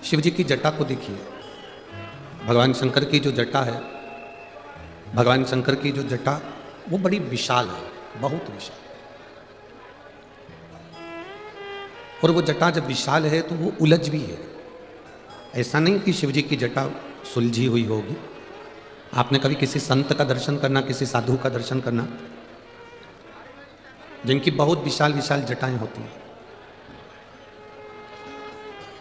शिव जी की जटा को देखिए, भगवान शंकर की जो जटा है, भगवान शंकर की जो जटा वो बड़ी विशाल है, बहुत विशाल। और वो जटा जब विशाल है तो वो उलझ भी है। ऐसा नहीं कि शिव जी की जटा सुलझी हुई होगी। आपने कभी किसी संत का दर्शन करना, किसी साधु का दर्शन करना, जिनकी बहुत विशाल विशाल जटाएं होती हैं।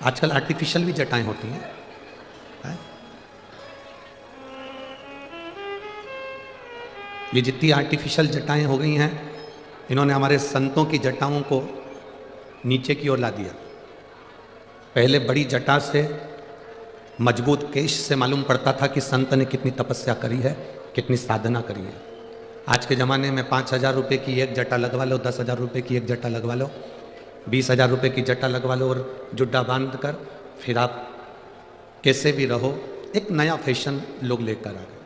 आजकल आर्टिफिशियल भी जटाएं होती हैं, है? ये जितनी आर्टिफिशियल जटाएं हो गई हैं, इन्होंने हमारे संतों की जटाओं को नीचे की ओर ला दिया। पहले बड़ी जटा से, मजबूत केश से मालूम पड़ता था कि संत ने कितनी तपस्या करी है, कितनी साधना करी है। आज के ज़माने में 5,000 रुपये की एक जटा लगवा लो, 10,000 रुपये की एक जटा लगवा लो, 20,000 रुपये की जटा लगवा लो और जुड्डा बांध कर फिर आप कैसे भी रहो। एक नया फैशन लोग लेकर आ गए।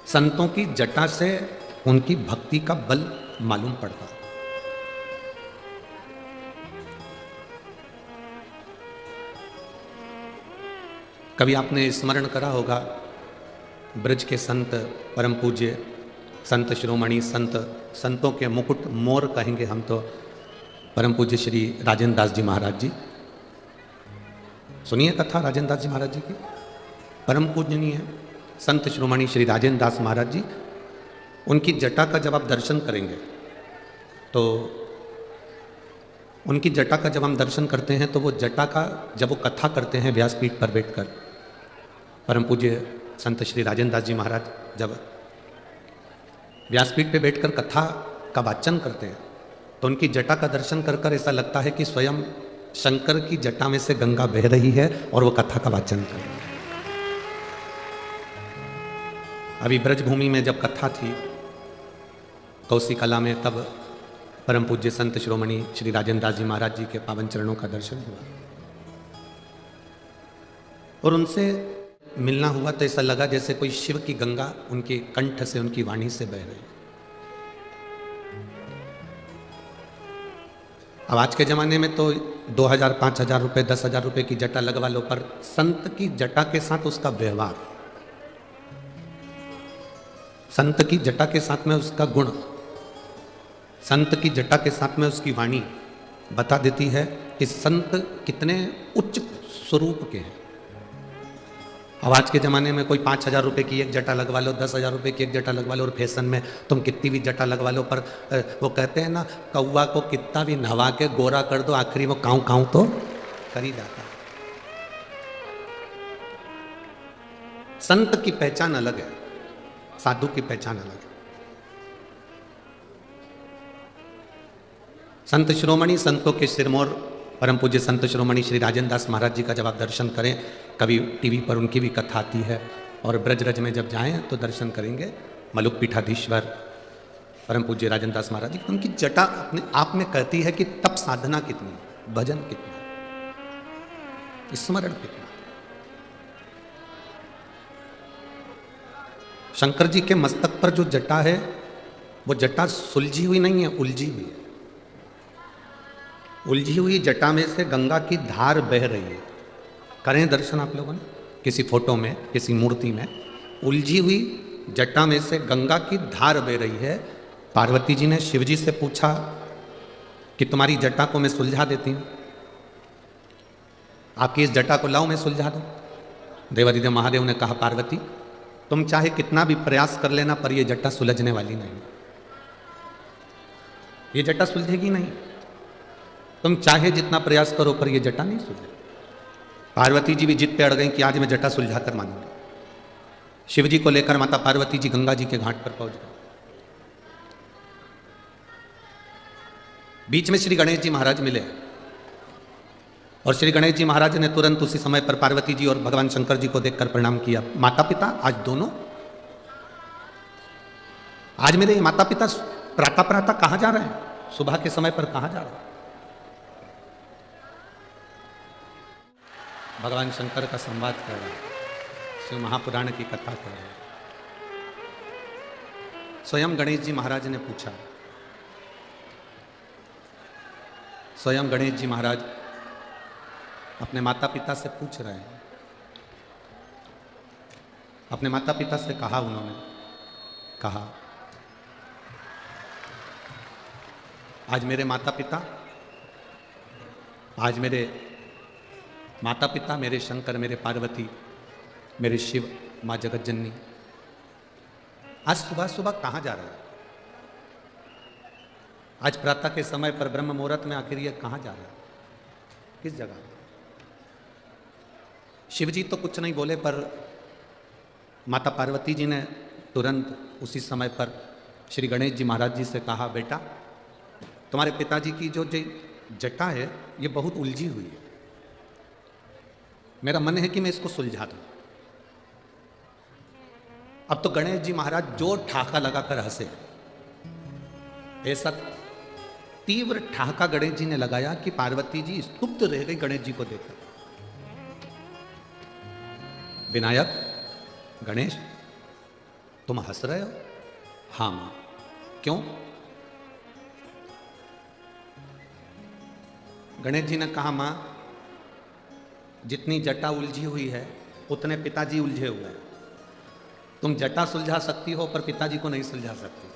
संतों की जटा से उनकी भक्ति का बल मालूम पड़ता। कभी आपने स्मरण करा होगा ब्रज के संत, परम पूज्य संत शिरोमणि संत, संतों के मुकुट मोर कहेंगे हम तो, परम पूज्य श्री राजेंद्र दास जी महाराज जी। सुनिए कथा राजेंद्र दास जी महाराज जी की। परम पूजनीय संत शिरोमणि श्री राजेंद्र दास महाराज जी, उनकी जटा का जब आप दर्शन करेंगे तो उनकी जटा का जब हम दर्शन करते हैं तो वो जटा का जब वो कथा करते हैं व्यासपीठ पर बैठकर, परम पूज्य संत श्री राजेंद्र दास जी महाराज जब व्यासपीठ पे बैठकर कथा का वाचन करते हैं तो उनकी जटा का दर्शन कर कर ऐसा लगता है कि स्वयं शंकर की जटा में से गंगा बह रही है और वो कथा का वाचन कर रही है। अभी ब्रजभूमि में जब कथा थी कौशी कला में, तब परम पूज्य संत शिरोमणि श्री राजेंद्र दास जी महाराज जी के पावन चरणों का दर्शन हुआ और उनसे मिलना हुआ तो ऐसा लगा जैसे कोई शिव की गंगा उनके कंठ से, उनकी वाणी से बह रही। अब आज के ज़माने में तो 2,000, 5,000 रुपये, 10,000 रुपये की जटा लगवा लो, पर संत की जटा के साथ उसका व्यवहार, संत की जटा के साथ में उसका गुण, संत की जटा के साथ में उसकी वाणी बता देती है कि संत कितने उच्च स्वरूप के हैं। अब आज के ज़माने में कोई 5,000 रुपये की एक जटा लगवा लो, 10,000 रुपये की एक जटा लगवा लो और फैशन में तुम कितनी भी जटा लगवा लो, पर वो कहते हैं ना, कौवा को कितना भी नहवा के गोरा कर दो, आखिरी वो काऊ काऊ तो कर ही जाता है। संत की पहचान अलग है, साधु की पहचान अलग है। संत शिरोमणि, संतों के सिरमौर परम पूज्य संत शिरोमणि श्री राजेंद्र दास महाराज जी का जब आप दर्शन करें, कभी टीवी पर उनकी भी कथा आती है और ब्रजरज में जब जाएं तो दर्शन करेंगे मलुक पीठाधीश्वर परम पूज्य राजेंद्र दास महाराज जी। उनकी जटा अपने आप में कहती है कि तप साधना कितनी, भजन कितना, स्मरण कितना। शंकर जी के मस्तक पर जो जटा है वो जटा सुलझी हुई नहीं है, उलझी हुई है। उलझी हुई जटा में से गंगा की धार बह रही है। करें दर्शन आप लोगों ने किसी फोटो में, किसी मूर्ति में, उलझी हुई जटा में से गंगा की धार बह रही है। पार्वती जी ने शिव जी से पूछा कि तुम्हारी जटा को मैं सुलझा देती हूँ, आपकी इस जटा को लाओ मैं सुलझा दूँ। देवादिदेव महादेव ने कहा, पार्वती तुम चाहे कितना भी प्रयास कर लेना पर यह जटा सुलझने वाली नहीं, ये जटा सुलझेगी नहीं। तुम चाहे जितना प्रयास करो पर यह जटा नहीं सुलझे। पार्वती जी भी जिद पे अड़ गई कि आज मैं जटा सुलझाकर मानूंगी। शिव जी को लेकर माता पार्वती जी गंगा जी के घाट पर पहुंच गए। बीच में श्री गणेश जी महाराज मिले और श्री गणेश जी महाराज ने तुरंत उसी समय पर पार्वती जी और भगवान शंकर जी को देखकर प्रणाम किया। माता पिता आज दोनों, आज मेरे माता पिता प्रातः प्रातः कहां जा रहे हैं, सुबह के समय पर कहां जा रहे हैं। भगवान शंकर का संवाद कर रहे हैं, शिव महापुराण की कथा कर रहे हैं। स्वयं गणेश जी महाराज ने पूछा, स्वयं गणेश जी महाराज अपने माता पिता से पूछ रहे हैं, अपने माता पिता से कहा, उन्होंने कहा आज मेरे माता पिता, आज मेरे माता पिता, मेरे शंकर, मेरे पार्वती, मेरे शिव, माँ जगत जननी, आज सुबह सुबह कहाँ जा रहे हैं? आज प्रातः के समय पर ब्रह्म मुहूर्त में आखिर ये कहाँ जा रहे हैं? किस जगह? शिव जी तो कुछ नहीं बोले, पर माता पार्वती जी ने तुरंत उसी समय पर श्री गणेश जी महाराज जी से कहा, बेटा तुम्हारे पिताजी की जो जटा है ये बहुत उलझी हुई है, मेरा मन है कि मैं इसको सुलझा दूं। अब तो गणेश जी महाराज जो ठाका लगाकर हंसे, ऐसा तीव्र ठाका गणेश जी ने लगाया कि पार्वती जी स्तुप्त रह गई गणेश जी को देखकर। विनायक, गणेश तुम हंस रहे हो? हाँ मां। क्यों? गणेश जी ने कहा, मां जितनी जटा उलझी हुई है उतने पिताजी उलझे हुए हैं। तुम जटा सुलझा सकती हो पर पिताजी को नहीं सुलझा सकती,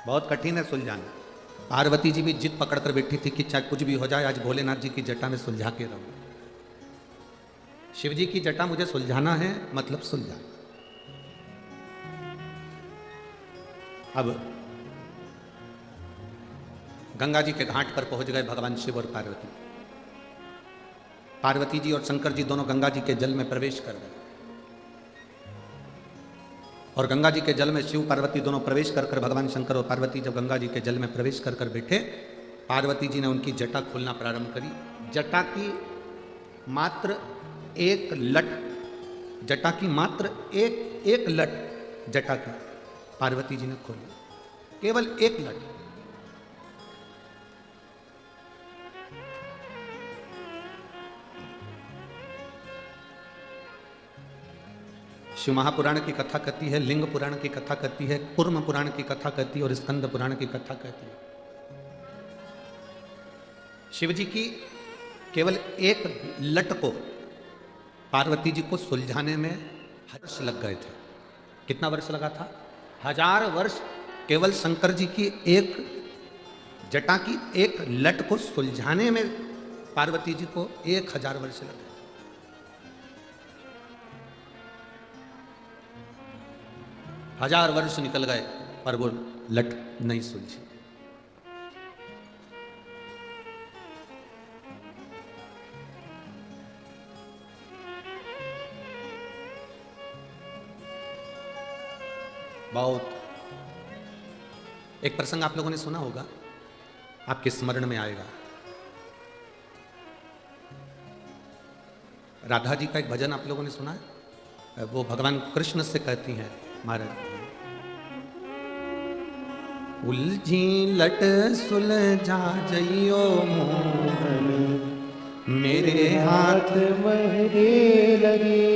बहुत कठिन है सुलझाना। पार्वती जी भी जिद पकड़कर बैठी थी कि चाहे कुछ भी हो जाए आज भोलेनाथ जी की जटा में सुलझा के रहूं। शिव जी की जटा मुझे सुलझाना है, मतलब सुलझा। अब गंगा जी के घाट पर पहुंच गए भगवान शिव और पार्वती। पार्वती जी और शंकर जी दोनों गंगा जी के जल में प्रवेश कर गए, और गंगा जी के जल में शिव पार्वती दोनों प्रवेश कर भगवान शंकर और पार्वती जब गंगा जी के जल में प्रवेश कर बैठे, पार्वती जी ने उनकी जटा खोलना प्रारंभ करी। जटा की मात्र एक लट, जटा की मात्र एक लट जटा की पार्वती जी ने खोली, केवल एक लट। शिव महापुराण की कथा कहती है, लिंग पुराण की कथा कहती है, कूर्म पुराण की कथा कहती है और स्कंद पुराण की कथा कहती है। शिव जी की केवल एक लट को पार्वती जी को सुलझाने में वर्ष लग गए थे। कितना वर्ष लगा था? 1000 वर्ष। केवल शंकर जी की एक जटा की एक लट को सुलझाने में पार्वती जी को 1000 वर्ष लग गए। हजार वर्ष निकल गए पर वो लट नहीं सुलझी। बहुत एक प्रसंग आप लोगों ने सुना होगा, आपके स्मरण में आएगा। राधा जी का एक भजन आप लोगों ने सुना है, वो भगवान कृष्ण से कहती हैं, महाराज उलझी लट सुलझा जइयो मोहन, मेरे हाथ मेहंदी लगी।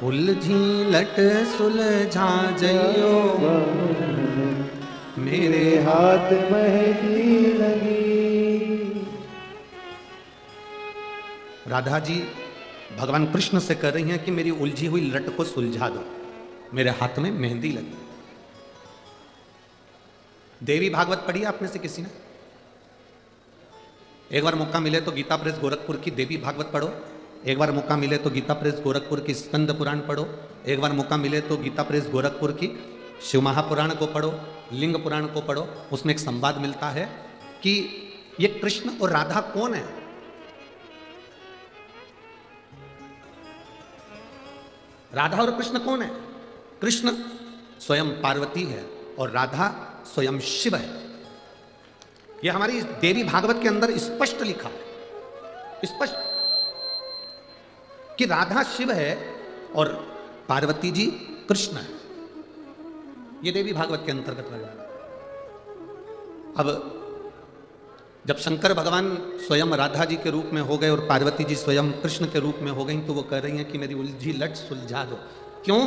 उलझी लट सुलझा जइयो मोहन, मेरे हाथ मेहंदी लगी। राधा जी भगवान कृष्ण से कह रही हैं कि मेरी उलझी हुई लट को सुलझा दो, मेरे हाथ में मेहंदी लगी। देवी भागवत पढ़ी आप में से किसी ने? एक बार मौका मिले तो गीता प्रेस गोरखपुर की देवी भागवत पढ़ो, एक बार मौका मिले तो गीता प्रेस गोरखपुर की स्कंद पुराण पढ़ो, एक बार मौका मिले तो गीता प्रेस गोरखपुर की शिव महापुराण को पढ़ो, लिंग पुराण को पढ़ो। उसमें एक संवाद मिलता है कि ये कृष्ण और राधा कौन है। राधा और कृष्ण कौन है? कृष्ण स्वयं पार्वती है और राधा स्वयं शिव है। यह हमारी देवी भागवत के अंदर स्पष्ट लिखा है, स्पष्ट, कि राधा शिव है और पार्वती जी कृष्ण है। यह देवी भागवत के अंतर्गत है। अब जब शंकर भगवान स्वयं राधा जी के रूप में हो गए और पार्वती जी स्वयं कृष्ण के रूप में हो गई, तो वो कह रही हैं कि मेरी उलझी लट सुलझा दो। क्यों?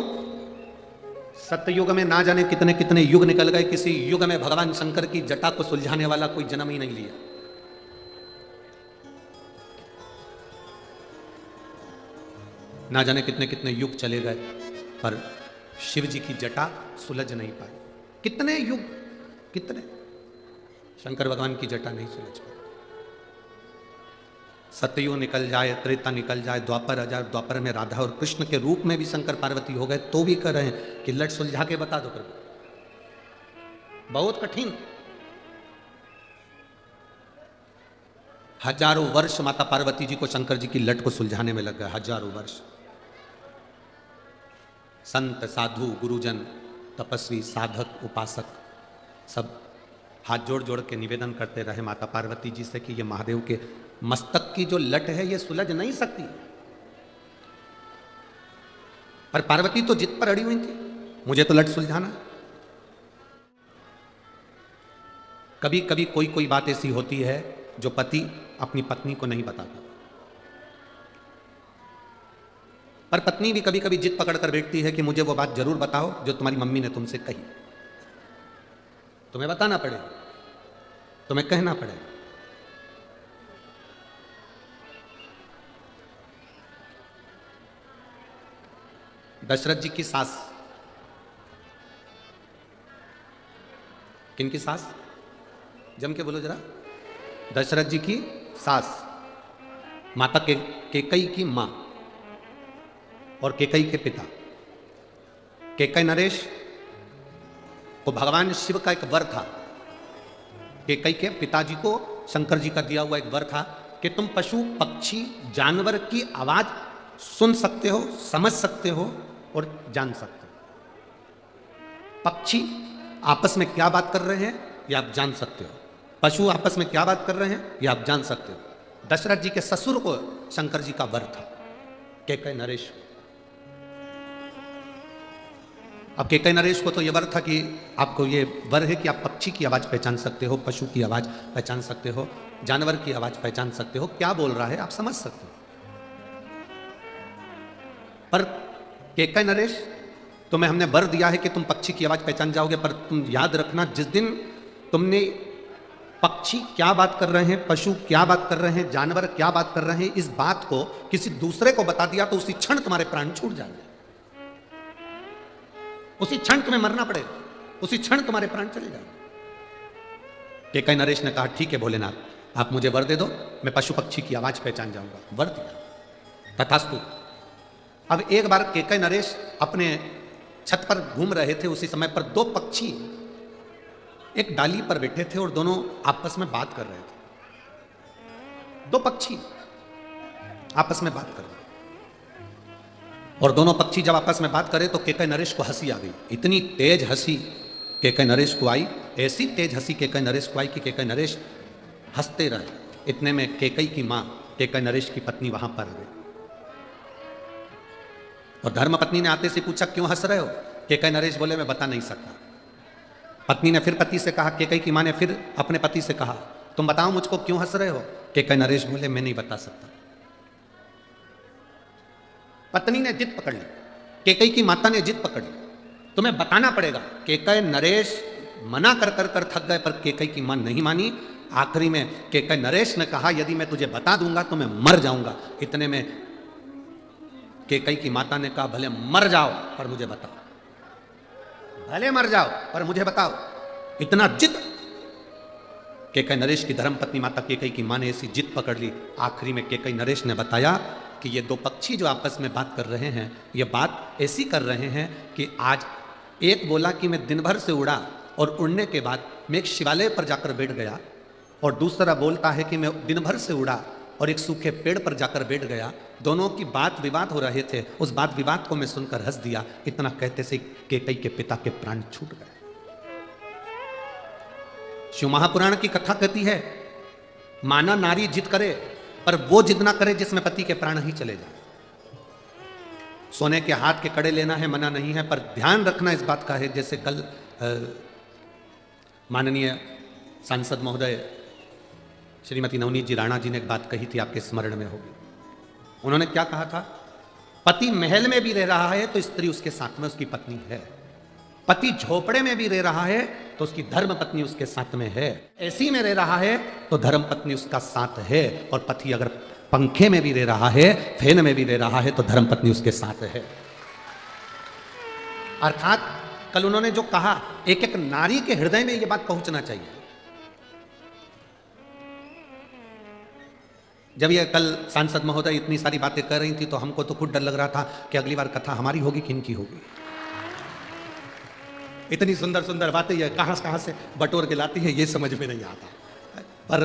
सत्ययुग में ना जाने कितने कितने युग निकल गए, किसी युग में भगवान शंकर की जटा को सुलझाने वाला कोई जन्म ही नहीं लिया। ना जाने कितने कितने युग चले गए, पर शिव जी की जटा सुलझ नहीं पाई। कितने युग, कितने, शंकर भगवान की जटा नहीं सुलझ पाई। सतयुग निकल जाए, त्रेता निकल जाए, द्वापर आ जाए, द्वापर में राधा और कृष्ण के रूप में भी शंकर पार्वती हो गए, तो भी कह रहे हैं कि लट सुलझा के बता दो प्रभु। बहुत कठिन। हजारों वर्ष माता पार्वती जी को शंकर जी की लट को सुलझाने में लग गए, हजारों वर्ष। संत, साधु, गुरुजन, तपस्वी, साधक, उपासक सब हाथ जोड़ जोड़ के निवेदन करते रहे माता पार्वती जी से कि ये महादेव के मस्तक की जो लट है ये सुलझ नहीं सकती। पर पार्वती तो जिद पर अड़ी हुई थी, मुझे तो लट सुलझाना। कभी कभी कोई कोई बात ऐसी होती है जो पति अपनी पत्नी को नहीं बताता, पर पत्नी भी कभी कभी जिद पकड़ कर बैठती है कि मुझे वो बात जरूर बताओ जो तुम्हारी मम्मी ने तुमसे कही। तुम्हें बताना पड़ेगा, तुम्हें कहना पड़ेगा। दशरथ जी की सास, किनकी सास? जम के बोलो जरा। दशरथ जी की सास, माता केकई की मां और केकई के पिता। केकई नरेश को भगवान शिव का एक वर था। केकई के पिताजी को शंकर जी का दिया हुआ एक वर था कि तुम पशु, पक्षी, जानवर की आवाज सुन सकते हो, समझ सकते हो और जान सकते हो। पक्षी आपस में क्या बात कर रहे हैं ये आप जान सकते हो, पशु आपस में क्या बात कर रहे हैं ये आप जान सकते हो। दशरथ जी के ससुर को शंकर जी का वर था, केकई नरेश। अब केकई नरेश को तो यह वर था कि आपको ये वर है कि आप पक्षी की आवाज पहचान सकते हो, पशु की आवाज पहचान सकते हो, जानवर की आवाज पहचान सकते हो, क्या बोल रहा है आप समझ सकते हो। पर केकई नरेश, तुम्हें हमने वर दिया है कि तुम पक्षी की आवाज पहचान जाओगे, पर तुम याद रखना जिस दिन तुमने पक्षी क्या बात कर रहे हैं, पशु क्या बात कर रहे हैं, जानवर क्या बात कर रहे हैं, इस बात को किसी दूसरे को बता दिया तो उसी क्षण तुम्हारे प्राण छूट जाएंगे, उसी क्षण तुम्हें मरना पड़ेगा, उसी क्षण तुम्हारे प्राण चले जाएंगे। केकई नरेश ने कहा ठीक है भोलेनाथ, आप मुझे वर दे दो, मैं पशु पक्षी की आवाज पहचान जाऊंगा। वर दिया, तथास्तु। अब एक बार केकई नरेश अपने छत पर घूम रहे थे, उसी समय पर दो पक्षी एक डाली पर बैठे थे और दोनों आपस में बात कर रहे थे। दो पक्षी आपस में बात कर रहे थे और दोनों पक्षी जब आपस में बात करे तो केकई नरेश को हंसी आ गई। इतनी तेज हंसी केकई नरेश को आई, ऐसी तेज हंसी केकई नरेश को आई कि केकई नरेश हंसते रहे। इतने में केकई की मां, केकई नरेश की पत्नी वहां पर आ गई और धर्म पत्नी ने आते से पूछा क्यों हंस रहे हो? केकई नरेश बोले मैं बता नहीं सकता। पत्नी ने फिर पति से कहा, केकई की मां ने फिर अपने पति से कहा तुम बताओ मुझको क्यों हंस रहे हो? केकई नरेश बोले मैं नहीं बता सकता। पत्नी ने जिद पकड़ ली, केकई की माता ने जिद पकड़ ली, तुम्हें बताना पड़ेगा। केकई नरेश मना कर कर कर थक गए पर केकई की मां नहीं मानी। आखिरी में केकई नरेश ने कहा यदि मैं तुझे बता दूंगा तो मैं मर जाऊंगा। इतने में केकई की माता ने कहा भले मर जाओ पर मुझे बताओ, भले मर जाओ पर मुझे बताओ। इतना जिद केकई नरेश की धर्मपत्नी माता केकई की मां ने ऐसी जिद पकड़ ली। आखिरी में केकई नरेश ने बताया कि ये दो पक्षी जो आपस में बात कर रहे हैं ये बात ऐसी कर रहे हैं कि आज एक बोला कि मैं दिन भर से उड़ा और उड़ने के बाद मैं एक शिवालय पर जाकर बैठ गया, और दूसरा बोलता है कि मैं दिन भर से उड़ा और एक सूखे पेड़ पर जाकर बैठ गया। दोनों की बात विवाद हो रहे थे, उस बात विवाद को मैं सुनकर हंस दिया। इतना कहते से केकई के पिता के प्राण छूट गए। शिव महापुराण की कथा कहती है माना नारी जिद करे पर वो जिद ना करे जिसमें पति के प्राण ही चले जाए। सोने के हाथ के कड़े लेना है मना नहीं है, पर ध्यान रखना इस बात का है। जैसे कल माननीय सांसद महोदय श्रीमती नवनीत जी राणा जी ने एक बात कही थी, आपके स्मरण में होगी। उन्होंने क्या कहा था? पति महल में भी रह रहा है तो स्त्री उसके साथ में उसकी पत्नी है, पति झोपड़े में भी रह रहा है तो उसकी धर्म पत्नी उसके साथ में है। एसी में रह रहा है तो धर्म पत्नी उसका साथ है, और पति अगर पंखे में भी रह रहा है, फैन में भी रह रहा है, तो धर्म पत्नी उसके साथ है। अर्थात कल उन्होंने जो कहा, एक एक नारी के हृदय में यह बात पहुंचना चाहिए। जब ये कल सांसद महोदय इतनी सारी बातें कर रही थी तो हमको तो खुद डर लग रहा था कि अगली बार कथा हमारी होगी कि इनकी होगी। इतनी सुंदर सुंदर बातें ये कहां से बटोर के लाती है, ये समझ में नहीं आता। पर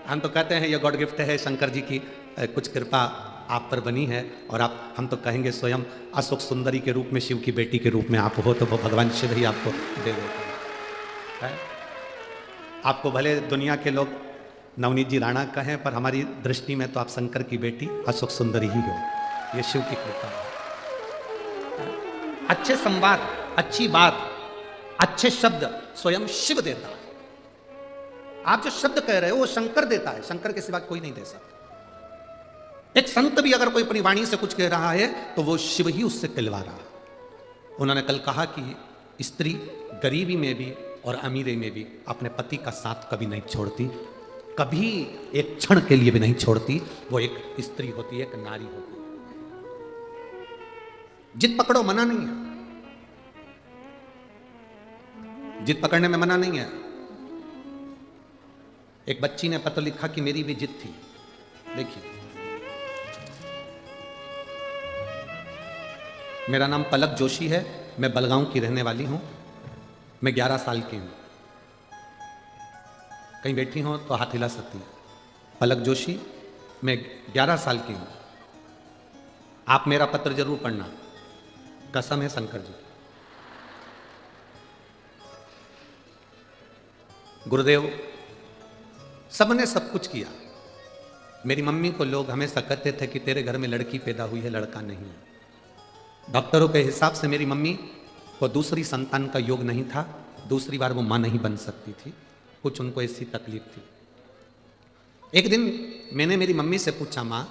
हम तो कहते हैं ये गॉड गिफ्ट है, शंकर जी की कुछ कृपा आप पर बनी है, और हम तो कहेंगे स्वयं अशोक सुंदरी के रूप में, शिव की बेटी के रूप में आप हो, तो वो भगवान शिव ही आपको दे देते हैं। आपको भले दुनिया के लोग नवनीत जी राणा कहें, पर हमारी दृष्टि में तो आप शंकर की बेटी अशोक सुंदरी ही हो। ये शिव की कृपा है। अच्छे संवाद, अच्छी बात, अच्छे शब्द स्वयं शिव देता है। आप जो शब्द कह रहे हो वो शंकर देता है, शंकर के सिवा कोई नहीं दे सकता। एक संत भी अगर कोई अपनी वाणी से कुछ कह रहा है तो वो शिव ही उससे कहलवा रहा है। उन्होंने कल कहा कि स्त्री गरीबी में भी और अमीरी में भी अपने पति का साथ कभी नहीं छोड़ती, कभी एक क्षण के लिए भी नहीं छोड़ती। वो एक स्त्री होती है, एक नारी होती है। जिद पकड़ो, मना नहीं है, जिद पकड़ने में मना नहीं है। एक बच्ची ने पत्र लिखा कि मेरी भी जिद थी। देखिए, मेरा नाम पलक जोशी है, मैं बलगांव की रहने वाली हूं, मैं 11 साल की हूं। कहीं बैठी हो तो हाथ हिला सकती है। पलक जोशी, मैं 11 साल की हूं, आप मेरा पत्र जरूर पढ़ना, कसम है शंकर जी। गुरुदेव, सबने सब कुछ किया। मेरी मम्मी को लोग हमेशा कहते थे कि तेरे घर में लड़की पैदा हुई है, लड़का नहीं है। डॉक्टरों के हिसाब से मेरी मम्मी को दूसरी संतान का योग नहीं था, दूसरी बार वो मां नहीं बन सकती थी, कुछ उनको ऐसी तकलीफ थी। एक दिन मैंने मेरी मम्मी से पूछा, मां,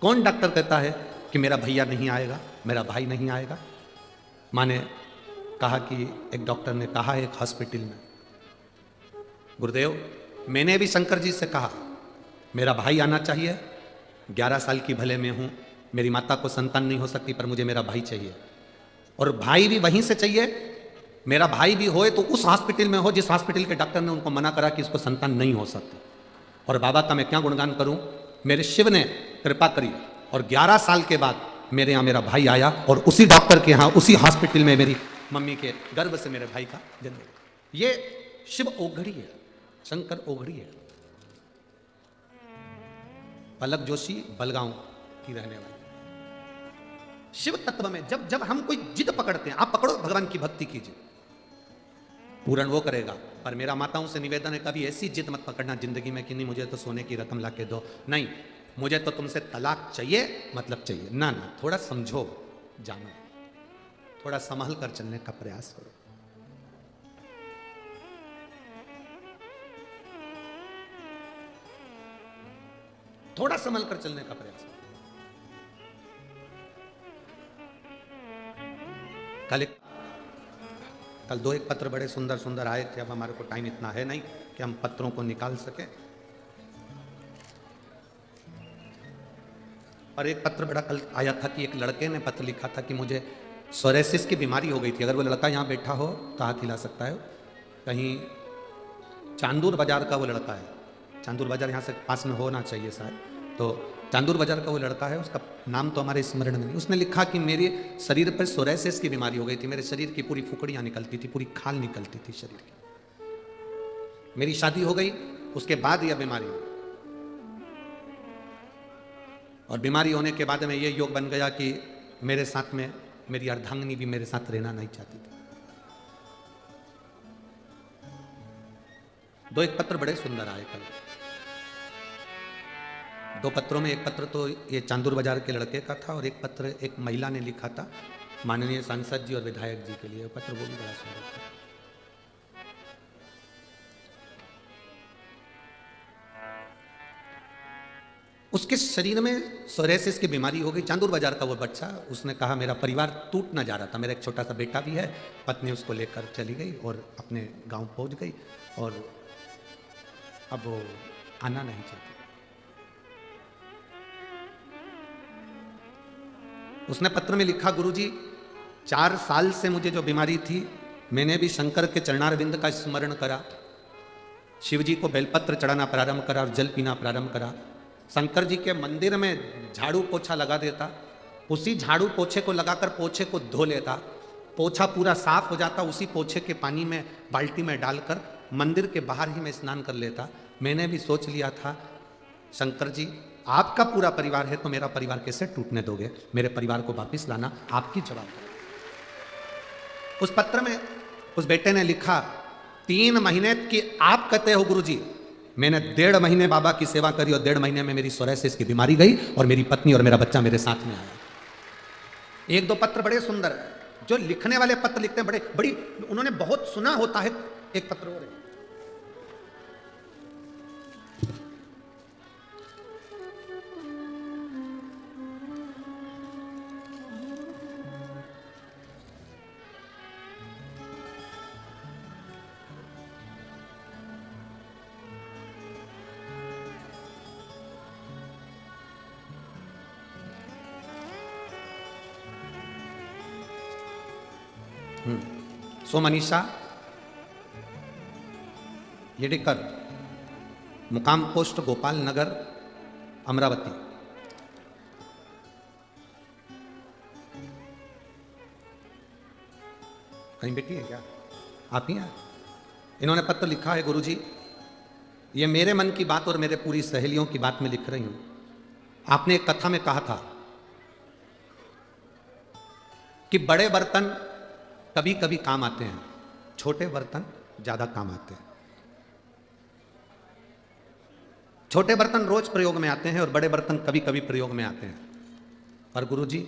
कौन डॉक्टर कहता है कि मेरा भैया नहीं आएगा, मेरा भाई नहीं आएगा? मां ने कहा कि एक डॉक्टर ने कहा है एक हॉस्पिटल में। गुरुदेव, मैंने भी शंकर जी से कहा मेरा भाई आना चाहिए, 11 साल की भले में हूं, मेरी माता को संतान नहीं हो सकती, पर मुझे मेरा भाई चाहिए, और भाई भी वहीं से चाहिए। मेरा भाई भी होए तो उस हॉस्पिटल में हो जिस हॉस्पिटल के डॉक्टर ने उनको मना करा कि इसको संतान नहीं हो सकती। और बाबा का मैं क्या गुणगान करूं, मेरे शिव ने कृपा करी और 11 साल के बाद मेरे यहाँ मेरा भाई आया, और उसी डॉक्टर के यहाँ उसी हॉस्पिटल में मेरी मम्मी के गर्भ से मेरे भाई का जन्म। ये शिव ओघड़ी है, शंकर ओघड़ी है। पलक जोशी बलगांव की रहने वाली। शिव तत्व में जब जब हम कोई जिद पकड़ते हैं, आप पकड़ो भगवान की भक्ति कीजिए, पूर्ण वो करेगा। पर मेरा माताओं से निवेदन है, कभी ऐसी जिद मत पकड़ना जिंदगी में कि नहीं मुझे तो सोने की रकम ला के दो, नहीं मुझे तो तुमसे तलाक चाहिए, मतलब चाहिए। ना ना, थोड़ा समझो, जानो, थोड़ा संभल कर चलने का प्रयास करो। थोड़ा संभल कर चलने का प्रयास करो। कल दो एक पत्र बड़े सुंदर सुंदर आए थे। अब हमारे को टाइम इतना है नहीं कि हम पत्रों को निकाल सके। और एक पत्र बड़ा कल आया था कि एक लड़के ने पत्र लिखा था कि मुझे सोरेसिस की बीमारी हो गई थी। अगर वो लड़का यहाँ बैठा हो तो हाथ हिला सकता है। कहीं चांदूर बाजार का वो लड़का है, चांदूर बाजार यहाँ से पास में होना चाहिए शायद, तो चांदूर बाजार का वो लड़का है, उसका नाम तो हमारे स्मरण में नहीं। उसने लिखा कि मेरे शरीर पर सोरेसिस की बीमारी हो गई थी, मेरे शरीर की पूरी फुकड़ियाँ निकलती थी, पूरी खाल निकलती थी शरीर की। मेरी शादी हो गई, उसके बाद यह बीमारी हुई, और बीमारी होने के बाद में ये योग बन गया कि मेरे साथ में मेरी अर्धांगिनी भी मेरे साथ रहना नहीं चाहती थी। दो एक पत्र बड़े सुंदर आए कल। दो पत्रों में एक पत्र तो ये चांदूर बाजार के लड़के का था, और एक पत्र एक महिला ने लिखा था माननीय सांसद जी और विधायक जी के लिए। पत्र वो भी बड़ा सुंदर था। उसके शरीर में सोरेसिस की बीमारी हो गई। चांदूर बाजार का वो बच्चा, उसने कहा मेरा परिवार टूट ना जा रहा था, मेरा एक छोटा सा बेटा भी है। पत्नी उसको लेकर चली गई और अपने गांव पहुंच गई और अब वो आना नहीं चाहती। उसने पत्र में लिखा, गुरुजी 4 साल से मुझे जो बीमारी थी, मैंने भी शंकर के चरणारविंद का स्मरण करा, शिव जी को बेलपत्र चढ़ाना प्रारंभ करा और जल पीना प्रारंभ करा। शंकर जी के मंदिर में झाड़ू पोछा लगा देता, उसी झाड़ू पोछे को लगाकर पोछे को धो लेता, पोछा पूरा साफ हो जाता, उसी पोछे के पानी में बाल्टी में डालकर मंदिर के बाहर ही मैं स्नान कर लेता। मैंने भी सोच लिया था, शंकर जी आपका पूरा परिवार है तो मेरा परिवार कैसे टूटने दोगे, मेरे परिवार को वापिस लाना आपकी जवाबदारी। उस पत्र में उस बेटे ने लिखा, 3 महीने की आप कहते हो गुरुजी, मैंने 1.5 महीने बाबा की सेवा करी और 1.5 महीने में मेरी सोरेसिस की बीमारी गई और मेरी पत्नी और मेरा बच्चा मेरे साथ में आया। 1-2 पत्र बड़े सुंदर, जो लिखने वाले पत्र लिखते हैं बड़ी उन्होंने बहुत सुना होता है। एक पत्र और है, सो मनीषा येडेकर, मुकाम पोस्ट गोपाल नगर, अमरावती। कहीं बेटी है क्या? आप ही हैं? इन्होंने पत्र लिखा है, गुरुजी ये मेरे मन की बात और मेरे पूरी सहेलियों की बात में लिख रही हूं। आपने एक कथा में कहा था कि बड़े बर्तन कभी कभी काम आते हैं, छोटे बर्तन ज्यादा काम आते हैं। छोटे बर्तन रोज प्रयोग में आते हैं और बड़े बर्तन कभी कभी प्रयोग में आते हैं। पर गुरुजी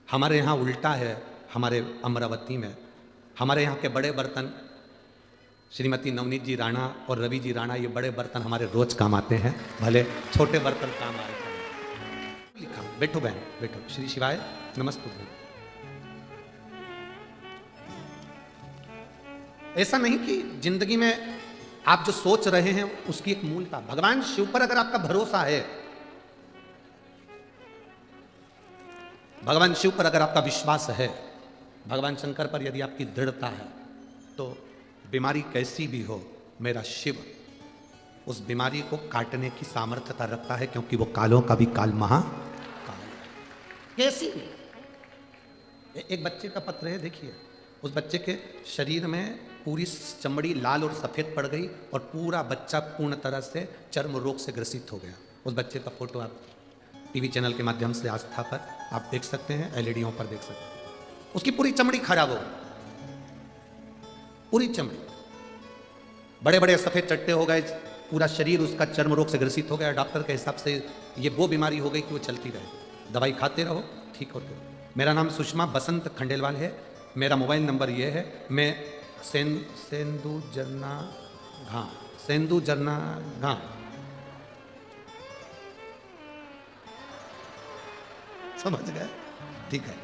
हमारे यहाँ उल्टा है। हमारे अमरावती में हमारे यहाँ के बड़े बर्तन, श्रीमती नवनीत जी राणा और रवि जी राणा, ये बड़े बर्तन हमारे रोज काम आते हैं, भले छोटे बर्तन काम आ रहे हैं। लिखा, बैठो बहन बैठो। श्री शिवाय नमस्ते। ऐसा नहीं कि जिंदगी में आप जो सोच रहे हैं उसकी एक मूलता, भगवान शिव पर अगर आपका भरोसा है, भगवान शिव पर अगर आपका विश्वास है, भगवान शंकर पर यदि आपकी दृढ़ता है, तो बीमारी कैसी भी हो, मेरा शिव उस बीमारी को काटने की सामर्थ्यता रखता है, क्योंकि वो कालों का भी काल महाकाल है। कैसी भी। एक बच्चे का पत्र है, देखिए, उस बच्चे के शरीर में पूरी चमड़ी लाल और सफ़ेद पड़ गई और पूरा बच्चा पूर्ण तरह से चर्म रोग से ग्रसित हो गया। उस बच्चे का फोटो आप टीवी चैनल के माध्यम से आस्था पर आप देख सकते हैं, एलईडीओं पर देख सकते हैं। उसकी पूरी चमड़ी खराब हो गई, पूरी चमड़ी, बड़े बड़े सफ़ेद चट्टे हो गए, पूरा शरीर उसका चर्म रोग से ग्रसित हो गया। डॉक्टर के हिसाब से ये वो बीमारी हो गई कि वो चलती रहे, दवाई खाते रहो ठीक होते रहो। मेरा नाम सुषमा बसंत खंडेलवाल है, मेरा मोबाइल नंबर ये है। मैं सेंदू जरना घाट समझ गए? ठीक है,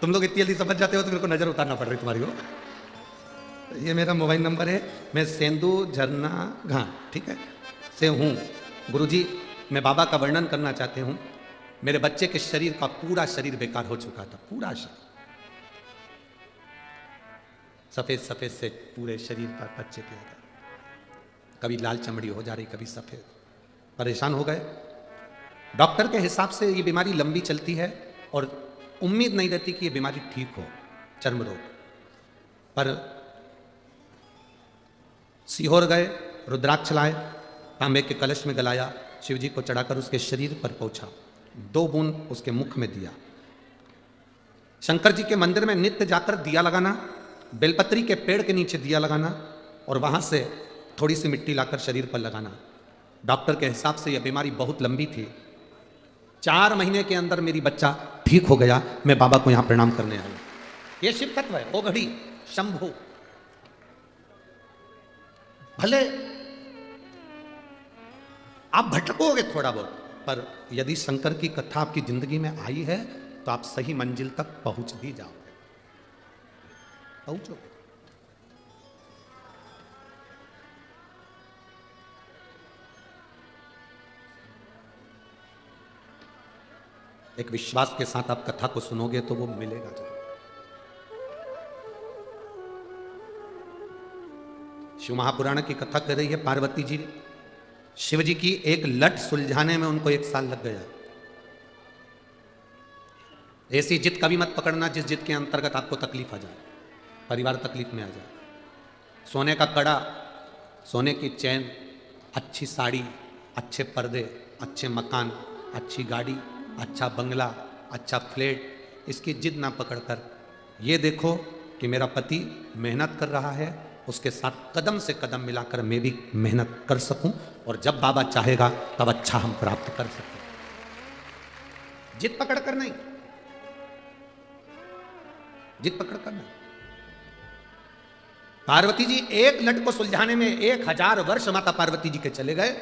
तुम लोग इतनी जल्दी समझ जाते हो तो मेरे को नजर उतारना पड़ रही तुम्हारी को। ये मेरा मोबाइल नंबर है। मैं सेंदू झरना घाट, ठीक है, से हूँ। गुरुजी मैं बाबा का वर्णन करना चाहती हूँ। मेरे बच्चे के शरीर का पूरा शरीर बेकार हो चुका था, पूरा शरीर सफेद सफेद से पूरे शरीर पर बच्चे के, कभी लाल चमड़ी हो जा रही, कभी सफेद। परेशान हो गए। डॉक्टर के हिसाब से ये बीमारी लंबी चलती है और उम्मीद नहीं रहती कि ये बीमारी ठीक हो, चर्म रोग। पर सीहोर गए, रुद्राक्ष लाए, तांबे के कलश में गलाया, शिव जी को चढ़ाकर उसके शरीर पर पहुंचा, 2 बूंद उसके मुख में दिया। शंकर जी के मंदिर में नित्य जाकर दिया लगाना, बेलपत्री के पेड़ के नीचे दिया लगाना और वहां से थोड़ी सी मिट्टी लाकर शरीर पर लगाना। डॉक्टर के हिसाब से यह बीमारी बहुत लंबी थी। 4 महीने के अंदर मेरी बच्चा ठीक हो गया। मैं बाबा को यहां प्रणाम करने आया। यह शिव तत्व है, ओ घड़ी शंभु। भले आप भटकोगे थोड़ा बहुत, पर यदि शंकर की कथा आपकी जिंदगी में आई है तो आप सही मंजिल तक पहुंच भी जाओगे, पहुंचोगे। एक विश्वास के साथ आप कथा को सुनोगे तो वो मिलेगा जरूर। शिव महापुराण की कथा कर रही है पार्वती जी, शिव जी की एक लट सुलझाने में उनको 1 साल लग गया। ऐसी जिद कभी मत पकड़ना जिस जिद के अंतर्गत आपको तकलीफ आ जाए, परिवार तकलीफ में आ जाए। सोने का कड़ा, सोने की चैन, अच्छी साड़ी, अच्छे पर्दे, अच्छे मकान, अच्छी गाड़ी, अच्छा बंगला, अच्छा फ्लैट, इसकी जिद ना पकड़कर ये देखो कि मेरा पति मेहनत कर रहा है, उसके साथ कदम से कदम मिलाकर मैं भी मेहनत कर सकूं और जब बाबा चाहेगा तब अच्छा हम प्राप्त कर सकें। जिद पकड़कर नहीं, जिद पकड़कर नहीं। पार्वती जी एक लट को सुलझाने में 1000 वर्ष माता पार्वती जी के चले गए,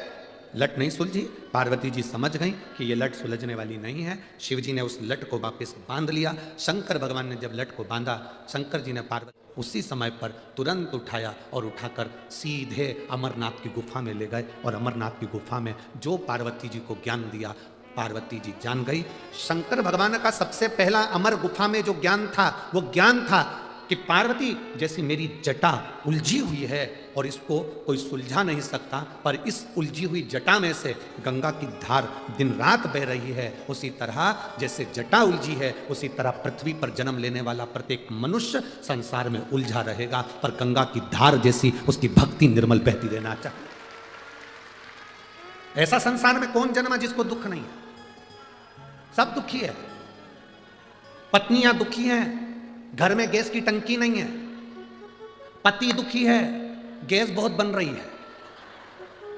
लट नहीं सुलझी। पार्वती जी समझ गई कि ये लट सुलझने वाली नहीं है। शिव जी ने उस लट को वापस बांध लिया। शंकर भगवान ने जब लट को बांधा, शंकर जी ने पार्वती उसी समय पर तुरंत उठाया और उठाकर सीधे अमरनाथ की गुफा में ले गए और अमरनाथ की गुफा में जो पार्वती जी को ज्ञान दिया पार्वती जी जान गई। शंकर भगवान का सबसे पहला अमर गुफा में जो ज्ञान था वो ज्ञान था कि पार्वती जैसी मेरी जटा उलझी हुई है और इसको कोई सुलझा नहीं सकता, पर इस उलझी हुई जटा में से गंगा की धार दिन रात बह रही है। उसी तरह जैसे जटा उलझी है उसी तरह पृथ्वी पर जन्म लेने वाला प्रत्येक मनुष्य संसार में उलझा रहेगा, पर गंगा की धार जैसी उसकी भक्ति निर्मल बहती रहना चाहिए। ऐसा संसार में कौन जन्मा जिसको दुख नहीं है? सब दुखी है। पत्नियां दुखी हैं, घर में गैस की टंकी नहीं है। पति दुखी है, गैस बहुत बन रही है।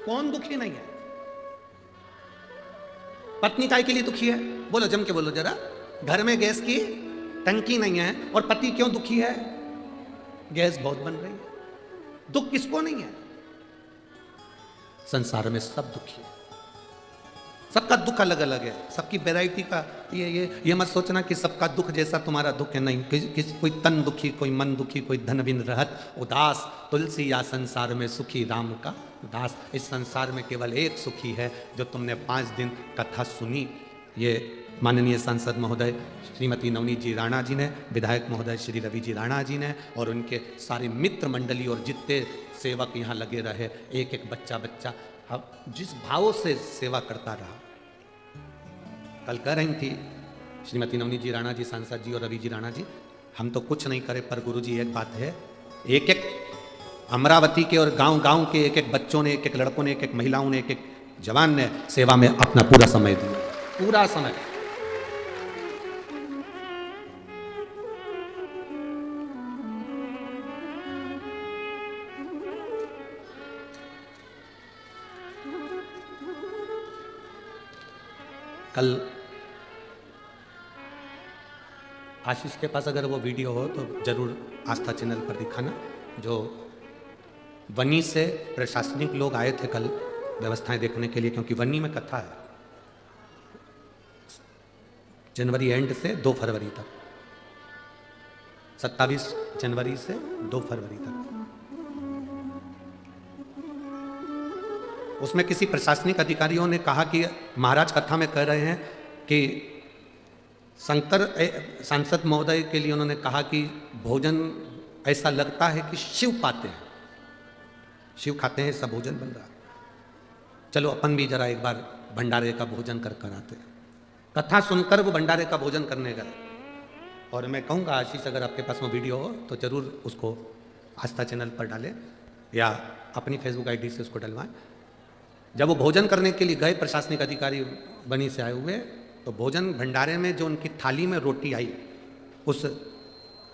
कौन दुखी नहीं है? पत्नी काय के लिए दुखी है? बोलो, जम के बोलो जरा। घर में गैस की टंकी नहीं है और पति क्यों दुखी है? गैस बहुत बन रही है। दुख किसको नहीं है? संसार में सब दुखी है। सबका दुख अलग अलग है, सबकी वैरायटी का। ये मत सोचना कि सबका दुख जैसा तुम्हारा दुख है, नहीं। कोई तन दुखी, कोई मन दुखी, कोई धन बिन रहत उदास, तुलसी या संसार में सुखी राम का दास। इस संसार में केवल एक सुखी है जो तुमने 5 दिन कथा सुनी। ये माननीय सांसद महोदय श्रीमती नवनीत जी राणा जी ने, विधायक महोदय श्री रवि जी राणा जी ने और उनके सारे मित्र मंडली और जितने सेवक यहाँ लगे रहे, एक एक बच्चा बच्चा अब जिस भाव से सेवा करता रहा। कल कह रही थी श्रीमती नवनीत जी राणा जी, सांसद जी और रवि जी राणा जी, हम तो कुछ नहीं करे, पर गुरु जी एक बात है, एक एक अमरावती के और गांव गांव के एक एक बच्चों ने, एक एक लड़कों ने, एक एक महिलाओं ने, एक एक जवान ने सेवा में अपना पूरा समय दिया, पूरा समय। कल आशीष के पास अगर वो वीडियो हो तो जरूर आस्था चैनल पर दिखाना। जो वनी से प्रशासनिक लोग आए थे कल व्यवस्थाएं देखने के लिए, क्योंकि वनी में कथा है जनवरी एंड से 2 फरवरी तक, 27 जनवरी से 2 फरवरी तक। उसमें किसी प्रशासनिक अधिकारियों ने कहा कि महाराज कथा में कह रहे हैं कि शंकर सांसद महोदय के लिए उन्होंने कहा कि भोजन ऐसा लगता है कि शिव पाते हैं, शिव खाते हैं, ऐसा भोजन बन रहा है। चलो अपन भी जरा एक बार भंडारे का भोजन कर कर आते हैं। कथा सुनकर वो भंडारे का भोजन करने गए। और मैं कहूँगा आशीष, अगर आपके पास वो वीडियो हो तो जरूर उसको आस्था चैनल पर डालें या अपनी फेसबुक आईडी से उसको डलवाएं। जब वो भोजन करने के लिए गए, प्रशासनिक अधिकारी बनी से आए हुए, तो भोजन भंडारे में जो उनकी थाली में रोटी आई, उस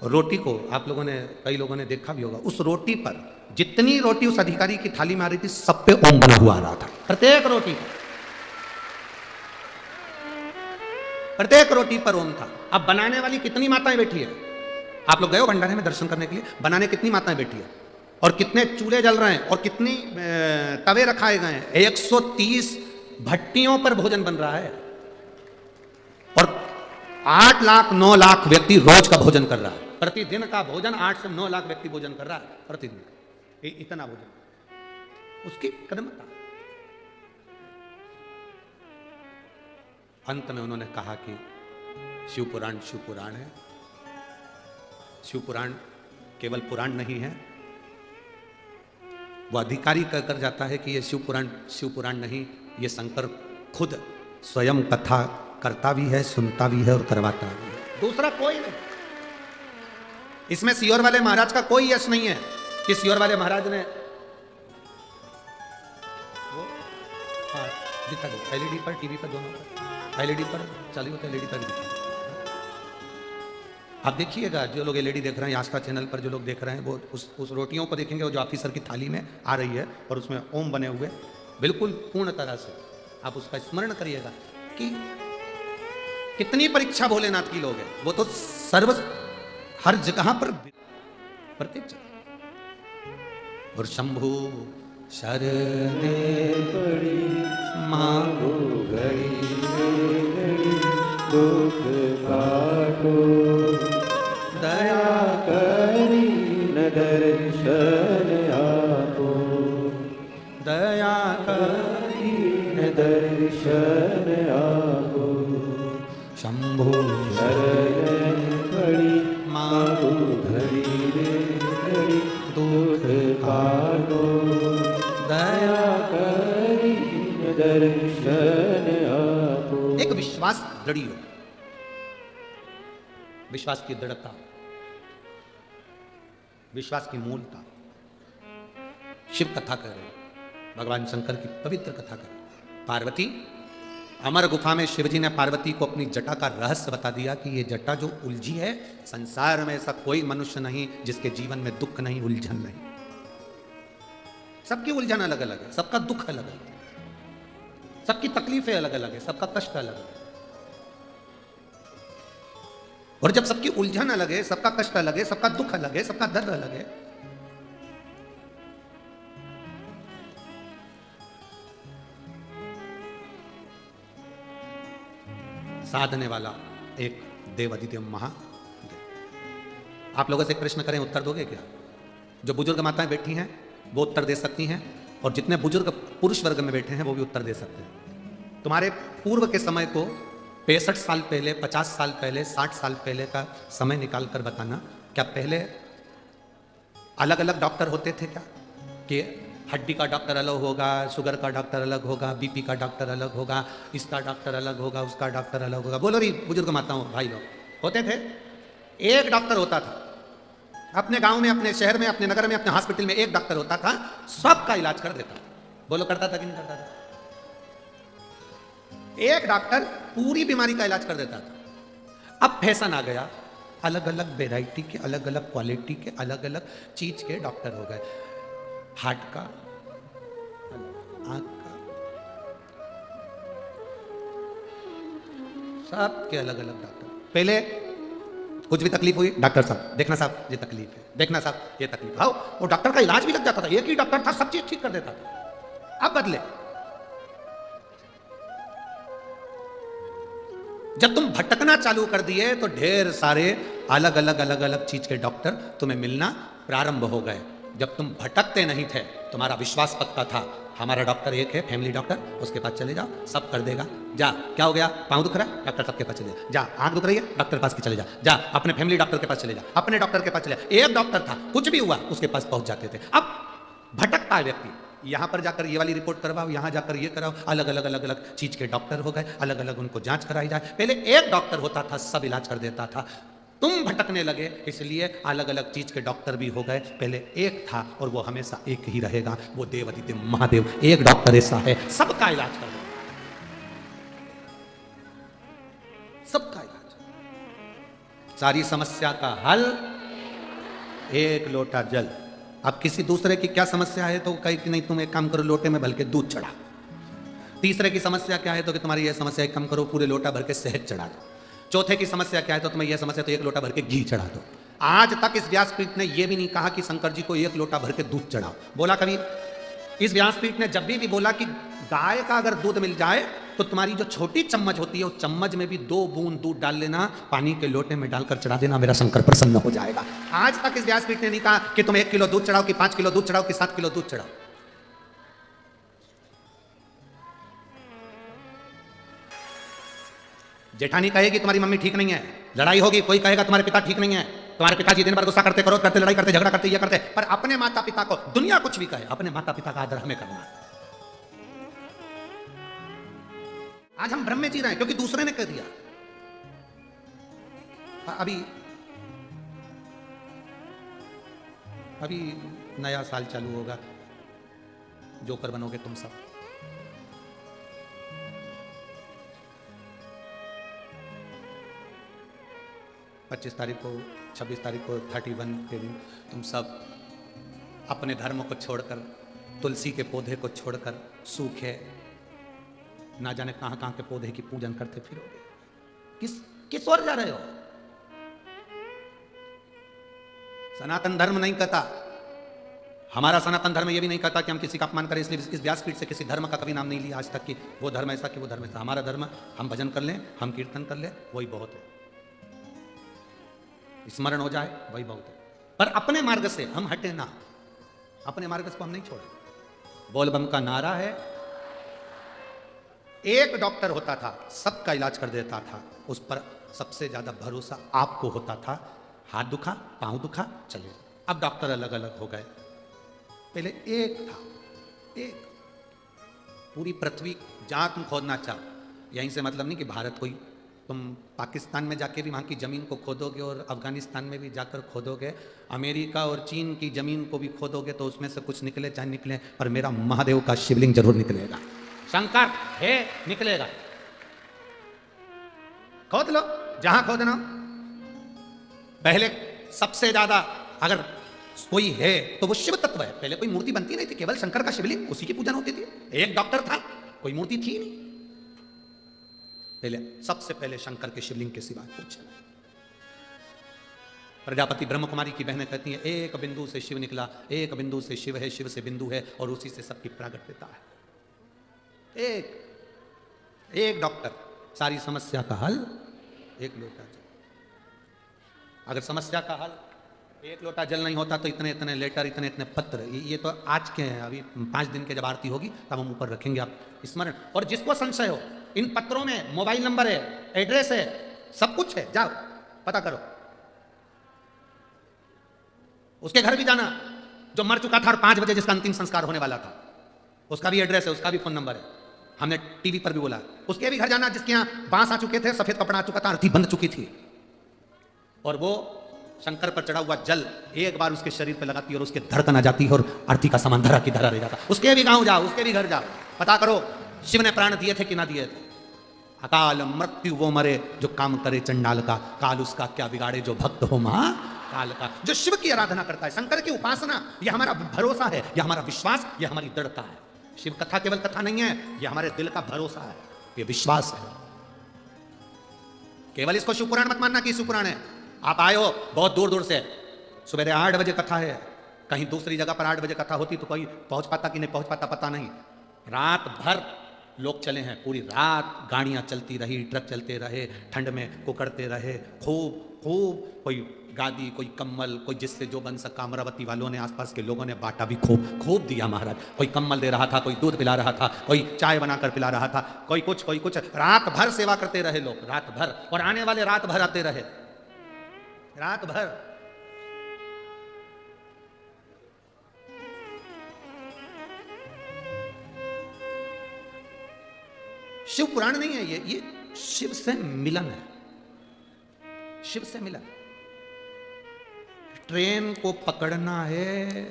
रोटी को आप लोगों ने, कई लोगों ने देखा भी होगा, उस रोटी पर जितनी रोटी उस अधिकारी की थाली में आ रही थी, सब पे ओम बना हुआ आ रहा था। प्रत्येक रोटी पर, प्रत्येक रोटी पर ओम था। अब बनाने वाली कितनी माताएं बैठी है? आप लोग गए हो भंडारे में दर्शन करने के लिए? बनाने कितनी माताएं बैठी है और कितने चूल्हे जल रहे हैं और कितनी तवे रखाए गए हैं। 130 भट्टियों पर भोजन बन रहा है और 8 लाख 9 लाख व्यक्ति रोज का भोजन कर रहा है। प्रतिदिन का भोजन 8 से 9 लाख व्यक्ति भोजन कर रहा है प्रतिदिन। इतना भोजन उसकी कदम था। अंत में उन्होंने कहा कि शिव पुराण है। शिव पुराण केवल पुराण नहीं है, वो अधिकारी कहकर जाता है कि ये शिव पुराण नहीं, ये शंकर खुद स्वयं कथा करता भी है, सुनता भी है और करवाता भी है। दूसरा कोई नहीं। इसमें सियोर वाले महाराज का कोई यश नहीं है कि सियोर वाले महाराज ने वो दिखा दो एलईडी पर, टीवी पर, दोनों पर। एलईडी पर चालू होता है, एलईडी पर भी दिखा। आप देखिएगा, जो लोग एलईडी देख रहे हैं, आस्था चैनल पर जो लोग देख रहे हैं, वो उस रोटियों को देखेंगे, वो जो ऑफिसर की थाली में आ रही है और उसमें ओम बने हुए, बिल्कुल पूर्ण तरह से आप उसका स्मरण करिएगा कि कितनी परीक्षा भोलेनाथ की लोग हैं। वो तो हर जगह पर प्रत्येक जगह। और शंभु शरणे पड़ी मांगो घड़ी दुख काटो, दया करी न दर्शन आपो, दया करी न दर्शन आपो। शंभु शरण पड़ी मांगो घड़ी रे घड़ी दुख काटो, दया करी न दर्शन आपो। एक विश्वास दृढ़ हो, विश्वास की दृढ़ता, विश्वास की मूलता। शिव कथा कर रहे, भगवान शंकर की पवित्र कथा कर रहे। पार्वती, अमर गुफा में शिवजी ने पार्वती को अपनी जटा का रहस्य बता दिया कि ये जटा जो उलझी है, संसार में ऐसा कोई मनुष्य नहीं जिसके जीवन में दुख नहीं, उलझन नहीं। सबकी उलझन अलग अलग है, सबका दुख अलग अलग है, सबकी तकलीफें अलग अलग है, सबका कष्ट अलग है। और जब सबकी उलझन अलग है, सबका कष्ट अलग है, सबका दुख अलग है, सबका दर्द अलग है, साधने वाला एक देव अधिदेव महादेव। आप लोगों से एक प्रश्न करें, उत्तर दोगे क्या? जो बुजुर्ग माताएं बैठी हैं वो उत्तर दे सकती हैं, और जितने बुजुर्ग पुरुष वर्ग में बैठे हैं वो भी उत्तर दे सकते हैं। तुम्हारे पूर्व के समय को 65 साल पहले, 50 साल पहले, 60 साल पहले का समय निकाल कर बताना, क्या पहले अलग अलग डॉक्टर होते थे क्या? कि हड्डी का डॉक्टर अलग होगा, शुगर का डॉक्टर अलग होगा, बीपी का डॉक्टर अलग होगा, इसका डॉक्टर अलग होगा, उसका डॉक्टर अलग होगा? बोलो री बुजुर्ग माताओं, भाई लोग, होते थे? एक डॉक्टर होता था अपने गांव में, अपने शहर में, अपने नगर में, अपने हॉस्पिटल में। एक डॉक्टर होता था, सबका इलाज कर देता। बोलो करता था कि नहीं करता था? एक डॉक्टर पूरी बीमारी का इलाज कर देता था। अब फैशन आ गया, अलग अलग वेराइटी के, अलग अलग क्वालिटी के, अलग अलग चीज के डॉक्टर हो गए। हार्ट का, आंख का, सब के अलग अलग डॉक्टर। पहले कुछ भी तकलीफ हुई, डॉक्टर साहब देखना, साहब ये तकलीफ है, देखना साहब ये तकलीफ। आओ, वो डॉक्टर का इलाज भी लग जाता था, एक ही डॉक्टर था, सब चीज ठीक कर देता था। अब बदले, जब तुम भटकना चालू कर दिए तो ढेर सारे अलग अलग चीज के डॉक्टर तुम्हें मिलना प्रारंभ हो गए। जब तुम भटकते नहीं थे, तुम्हारा विश्वास पक्का था, हमारा डॉक्टर एक है, फैमिली डॉक्टर, उसके पास चले जाओ, सब कर देगा। जा, क्या हो गया? पाँव दुख रहा है, डॉक्टर सबके पास चले जा। जा, आंख दुख रही है, डॉक्टर पास चले जा। जा, अपने फैमिली डॉक्टर के पास चले जा, अपने डॉक्टर के पास चले जा। एक डॉक्टर था, कुछ भी हुआ उसके पास पहुंच जाते थे। अब भटकता है व्यक्ति, यहाँ पर जाकर ये वाली रिपोर्ट करवाओ, यहाँ जाकर ये कराओ, अलग अलग चीज के डॉक्टर हो गए, अलग अलग उनको जांच कराई जाए। पहले एक डॉक्टर होता था, सब इलाज कर देता था। तुम भटकने लगे, इसलिए अलग अलग चीज के डॉक्टर भी हो गए। पहले एक था और वो हमेशा एक ही रहेगा, वो देव अधिदेव महादेव। एक डॉक्टर ऐसा है, सबका इलाज कर देगा, सबका इलाज, सारी समस्या का हल, एक लोटा जल। अब किसी दूसरे की क्या समस्या है तो कहे कि नहीं तुम एक काम करो, लोटे में भर के दूध चढ़ा। तीसरे की समस्या क्या है तो कि तुम्हारी यह समस्या, एक काम करो, पूरे लोटा भर के शहद चढ़ा दो। चौथे की समस्या क्या है तो तुम्हें यह समस्या, तो एक लोटा भर के घी चढ़ा दो। आज तक इस व्यासपीठ ने यह भी नहीं कहा कि शंकर जी को एक लोटा भर के दूध चढ़ाओ। बोला कभी? इस व्यासपीठ ने जब भी बोला कि गाय का अगर दूध मिल जाए तो तुम्हारी जो छोटी चम्मच होती है उस चम्मच में भी 2 बूंद दूध डाल लेना, पानी के लोटे में डालकर चढ़ा देना, मेरा शंकर प्रसन्न हो जाएगा। आज तक इस व्यासपीठ ने नहीं कहा कि तुम 1 किलो दूध चढ़ाओ कि 5 किलो दूध चढ़ाओ कि 7 किलो दूध चढ़ाओ। जेठानी कहेगी तुम्हारी मम्मी ठीक नहीं है, लड़ाई होगी, कोई कहेगा तुम्हारे पिता ठीक नहीं है, तुम्हारे पिताजी दिन भर गुस्सा करते, क्रोध करते, लड़ाई करते, झगड़ा करते, ये करते, पर अपने माता पिता को दुनिया कुछ भी कहे, अपने माता पिता का आदर हमें करना है। आज हम भ्रम में जी रहे हैं क्योंकि दूसरे ने कह दिया। अभी नया साल चालू होगा, जोकर बनोगे तुम सब। पच्चीस तारीख को, 26 तारीख को, 31 के दिन तुम सब अपने धर्म को छोड़कर, तुलसी के पौधे को छोड़कर सूखे ना जाने कहां कहां के पौधे की पूजन करते फिरोगे। किस ओर जा रहे हो? सनातन धर्म नहीं कहता, हमारा सनातन धर्म यह भी नहीं कहता कि हम किसी का अपमान करें, इसलिए इस व्यासपीठ से किसी धर्म का कभी नाम नहीं लिया आज तक कि वो धर्म ऐसा कि वो धर्म ऐसा। हमारा धर्म, हम भजन कर लें, हम कीर्तन कर लें, वही बहुत है, स्मरण हो जाए वही बहुत है। पर अपने मार्ग से हम हटे ना, अपने मार्ग को हम नहीं छोड़े। बोलबम का नारा है, एक डॉक्टर होता था, सबका इलाज कर देता था, उस पर सबसे ज्यादा भरोसा आपको होता था। हाथ दुखा, पांव दुखा, चले। अब डॉक्टर अलग अलग हो गए, पहले एक था, एक। पूरी पृथ्वी जहां तुम खोदना चाहो, यहीं से मतलब नहीं कि भारत कोई, तुम पाकिस्तान में जाके भी वहाँ की ज़मीन को खोदोगे और अफगानिस्तान में भी जाकर खोदोगे, अमेरिका और चीन की ज़मीन को भी खोदोगे तो उसमें से कुछ निकले चाहे निकले, पर मेरा महादेव का शिवलिंग जरूर निकलेगा, शंकर है निकलेगा। खोद लो जहां खोदना। पहले सबसे ज्यादा अगर कोई है तो वो शिव तत्व है। पहले कोई मूर्ति बनती नहीं थी, केवल शंकर का शिवलिंग, उसी की पूजन होती थी। एक डॉक्टर था, कोई मूर्ति थी नहीं। पहले सबसे पहले शंकर के शिवलिंग के सिवा कुछ नहीं। प्रजापति ब्रह्म कुमारी की बहनें कहती हैं, एक बिंदु से शिव निकला, एक बिंदु से शिव है, शिव से बिंदु है, और उसी से सबकी प्रागट्यता है। एक डॉक्टर, सारी समस्या का हल एक लोटा जल। अगर समस्या का हल एक लोटा जल नहीं होता तो इतने इतने लेटर, इतने इतने पत्र, ये तो आज के हैं। अभी 5 दिन के जब आरती होगी तब हम ऊपर रखेंगे आप स्मरण। और जिसको संशय हो, इन पत्रों में मोबाइल नंबर है, एड्रेस है, सब कुछ है, जाओ पता करो। उसके घर भी जाना जो मर चुका था और 5 बजे जिसका अंतिम संस्कार होने वाला था, उसका भी एड्रेस है, उसका भी फोन नंबर है, हमने टीवी पर भी बोला। उसके भी घर जाना जिसके यहाँ बांस आ चुके थे, सफेद कपड़ा आ चुका था, अर्थी बंध चुकी थी, और वो शंकर पर चढ़ा हुआ जल एक बार उसके शरीर पर लगाती और उसके धड़कन आ जाती और अर्थी का सामान धरा की धरा रह जाता। उसके भी गांव जाओ, उसके भी घर जाओ, पता करो शिव ने प्राण दिए थे कि ना दिए थे। अकाल मृत्यु वो मरे जो काम करे चंडाल का, काल उसका क्या बिगाड़े जो भक्त हो महा काल का। जो शिव की आराधना करता है, शंकर की उपासना, यह हमारा भरोसा है, यह हमारा विश्वास, यह हमारी दृढ़ता है। शिव कथा केवल कथा नहीं है, यह हमारे दिल का भरोसा है, यह विश्वास है। केवल इसको शिव पुराण मत मानना कि शिव पुराण है। आप आए हो बहुत दूर दूर से, सुबह 8 बजे कथा है, कहीं दूसरी जगह पर 8 बजे कथा होती तो कोई पहुंच पाता कि नहीं पहुंच पाता पता नहीं। रात भर लोग चले हैं, पूरी रात गाड़ियां चलती रही, ट्रक चलते रहे, ठंड में कुकड़ते रहे, खूब खूब, कोई गादी, कोई कम्बल, कोई जिससे जो बन सका। अमरावती वालों ने, आसपास के लोगों ने बांटा भी खूब खूब दिया महाराज। कोई कम्बल दे रहा था, कोई दूध पिला रहा था, कोई चाय बनाकर पिला रहा था, कोई कुछ। रात भर सेवा करते रहे लोग, रात भर, और आने वाले रात भर आते रहे, रात भर। शिव पुराण नहीं है ये शिव से मिलन है, शिव से मिलन। ट्रेन को पकड़ना है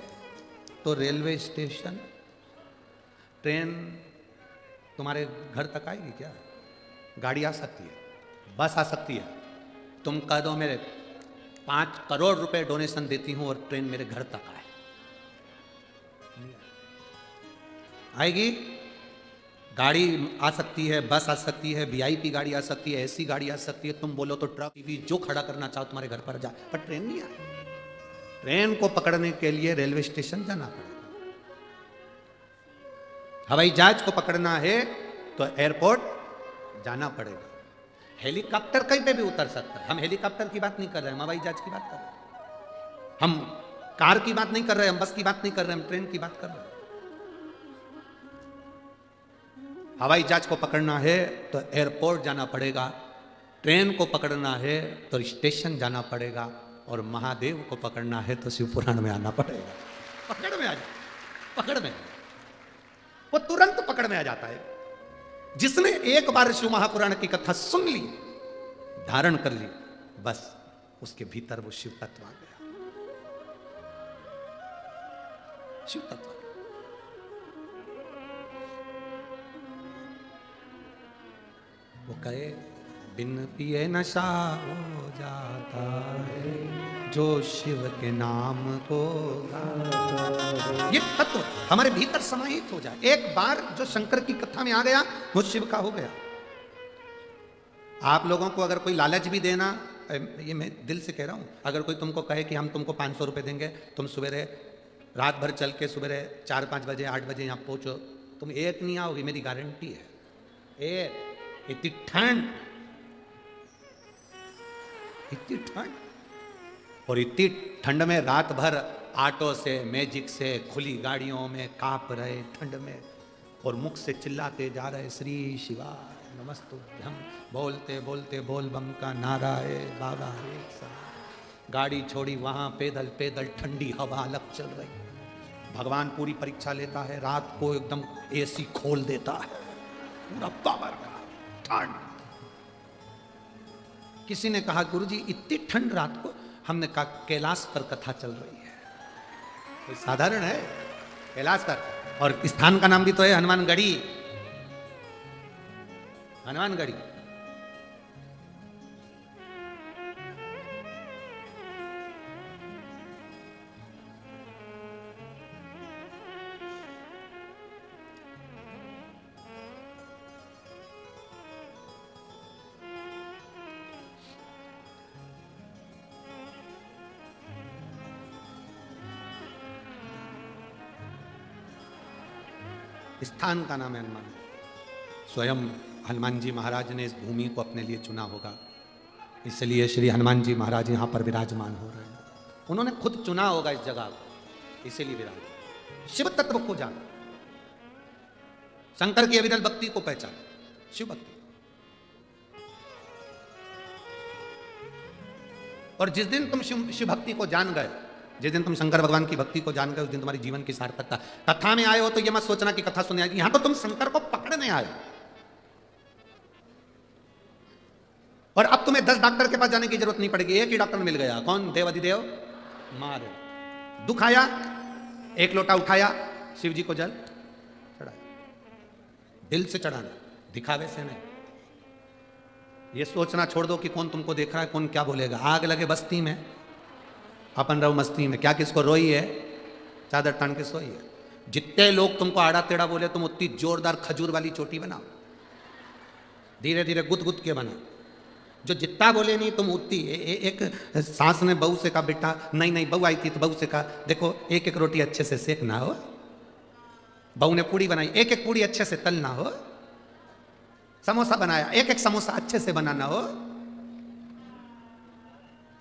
तो रेलवे स्टेशन, ट्रेन तुम्हारे घर तक आएगी क्या? गाड़ी आ सकती है, बस आ सकती है। तुम कह दो मेरे 5 करोड़ रुपए डोनेशन देती हूं और ट्रेन मेरे घर तक आए, आएगी? गाड़ी आ सकती है, बस आ सकती है, वीआईपी गाड़ी आ सकती है, ऐसी गाड़ी आ सकती है, तुम बोलो तो ट्रक भी जो खड़ा करना चाहो तुम्हारे घर पर जाए, पर ट्रेन नहीं आए। ट्रेन को पकड़ने के लिए रेलवे स्टेशन जाना पड़ेगा। हवाई जहाज को पकड़ना है तो एयरपोर्ट जाना पड़ेगा। हेलीकॉप्टर कहीं पे भी उतर सकता है। हम हेलीकॉप्टर की बात नहीं कर रहे, हम हवाई जहाज की बात कर रहे हैं। हम कार की बात नहीं कर रहे, हम बस की बात नहीं कर रहे, हम ट्रेन की बात कर रहे हैं। हवाई जहाज को पकड़ना है तो एयरपोर्ट जाना पड़ेगा, ट्रेन को पकड़ना है तो स्टेशन जाना पड़ेगा, और महादेव को पकड़ना है तो शिवपुराण में आना पड़ेगा। पकड़ में आ जाए, पकड़ में, वो तुरंत पकड़ में आ जाता है। जिसने एक बार शिव महापुराण की कथा सुन ली, धारण कर ली, बस उसके भीतर वो शिव तत्व आ गया। शिव तत्व वो कहे, बिन पिए नशा हो जाता है जो शिव के नाम को गाता। ये तत्व हमारे भीतर समाहित हो जाए। एक बार जो शंकर की कथा में आ गया, वो शिव का हो गया। आप लोगों को अगर कोई लालच भी देना, ये मैं दिल से कह रहा हूं, अगर कोई तुमको कहे कि हम तुमको 500 रुपए देंगे, तुम सवेरे रात भर चल के सवेरे 4-5 बजे 8 बजे यहां पहुंचो, तुम एक नहीं आओगी, मेरी गारंटी है। एक इतनी ठंड, इतनी ठंड, और इतनी ठंड में रात भर ऑटो से, मैजिक से, खुली गाड़ियों में कांप रहे ठंड में, और मुख से चिल्लाते जा रहे श्री शिवाय नमस्तुभ्यं, बोलते बोलते बोल बम का नारा है बाबा एक साथ। गाड़ी छोड़ी वहां पैदल पैदल, ठंडी हवा अलग चल रही। भगवान पूरी परीक्षा लेता है, रात को एकदम एसी खोल देता है, पूरा पावर का ठंड। किसी ने कहा गुरुजी इतनी ठंड रात को, हमने कहा कैलाश पर कथा चल रही है। तो साधारण है कैलाश पर, और स्थान का नाम भी तो है हनुमानगढ़ी। हनुमानगढ़ी स्थान का नाम है हनुमान। स्वयं हनुमान जी महाराज ने इस भूमि को अपने लिए चुना होगा, इसलिए श्री हनुमान जी महाराज यहाँ पर विराजमान हो रहे हैं। उन्होंने खुद चुना होगा इस जगह को, इसीलिए विराज। शिव तत्व को जाना, शंकर की अविरल भक्ति को पहचाना, शिव भक्ति। और जिस दिन तुम शिव भक्ति को जान गए, जिस दिन तुम शंकर भगवान की भक्ति को जान गए, उस दिन तुम्हारी जीवन की सार्थकता। कथा में आए हो तो यह मत सोचना कि कथा सुनने आए, यहां तो तुम शंकर को पकड़ने आए हो। और अब तुम्हें 10 डॉक्टर के पास जाने की जरूरत नहीं पड़ेगी, एक ही डॉक्टर मिल गया। कौन? देवाधिदेव महादेव। दुख आया, एक लोटा उठाया, शिव जी को जल चढ़ाया। दिल से चढ़ाना, दिखावे से नहीं। ये सोचना छोड़ दो कि कौन तुमको देख रहा है, कौन क्या बोलेगा। आग लगे बस्ती में, अपन रहो मस्ती में। क्या किसको रोई है? चादर तान के सोई है। जितने लोग तुमको आड़ा टेढ़ा बोले, तुम उतनी जोरदार खजूर वाली चोटी बनाओ, धीरे धीरे गुद गुद के बनाओ। जो जितना बोले नहीं, तुम उतनी। एक सास ने बहू से कहा, बेटा नहीं बहू आई थी तो बहू से कहा, देखो एक एक रोटी अच्छे से सेकना हो। बहू ने पूड़ी बनाई, एक एक पूड़ी अच्छे से तलना हो। समोसा बनाया, एक एक समोसा अच्छे से बनाना हो।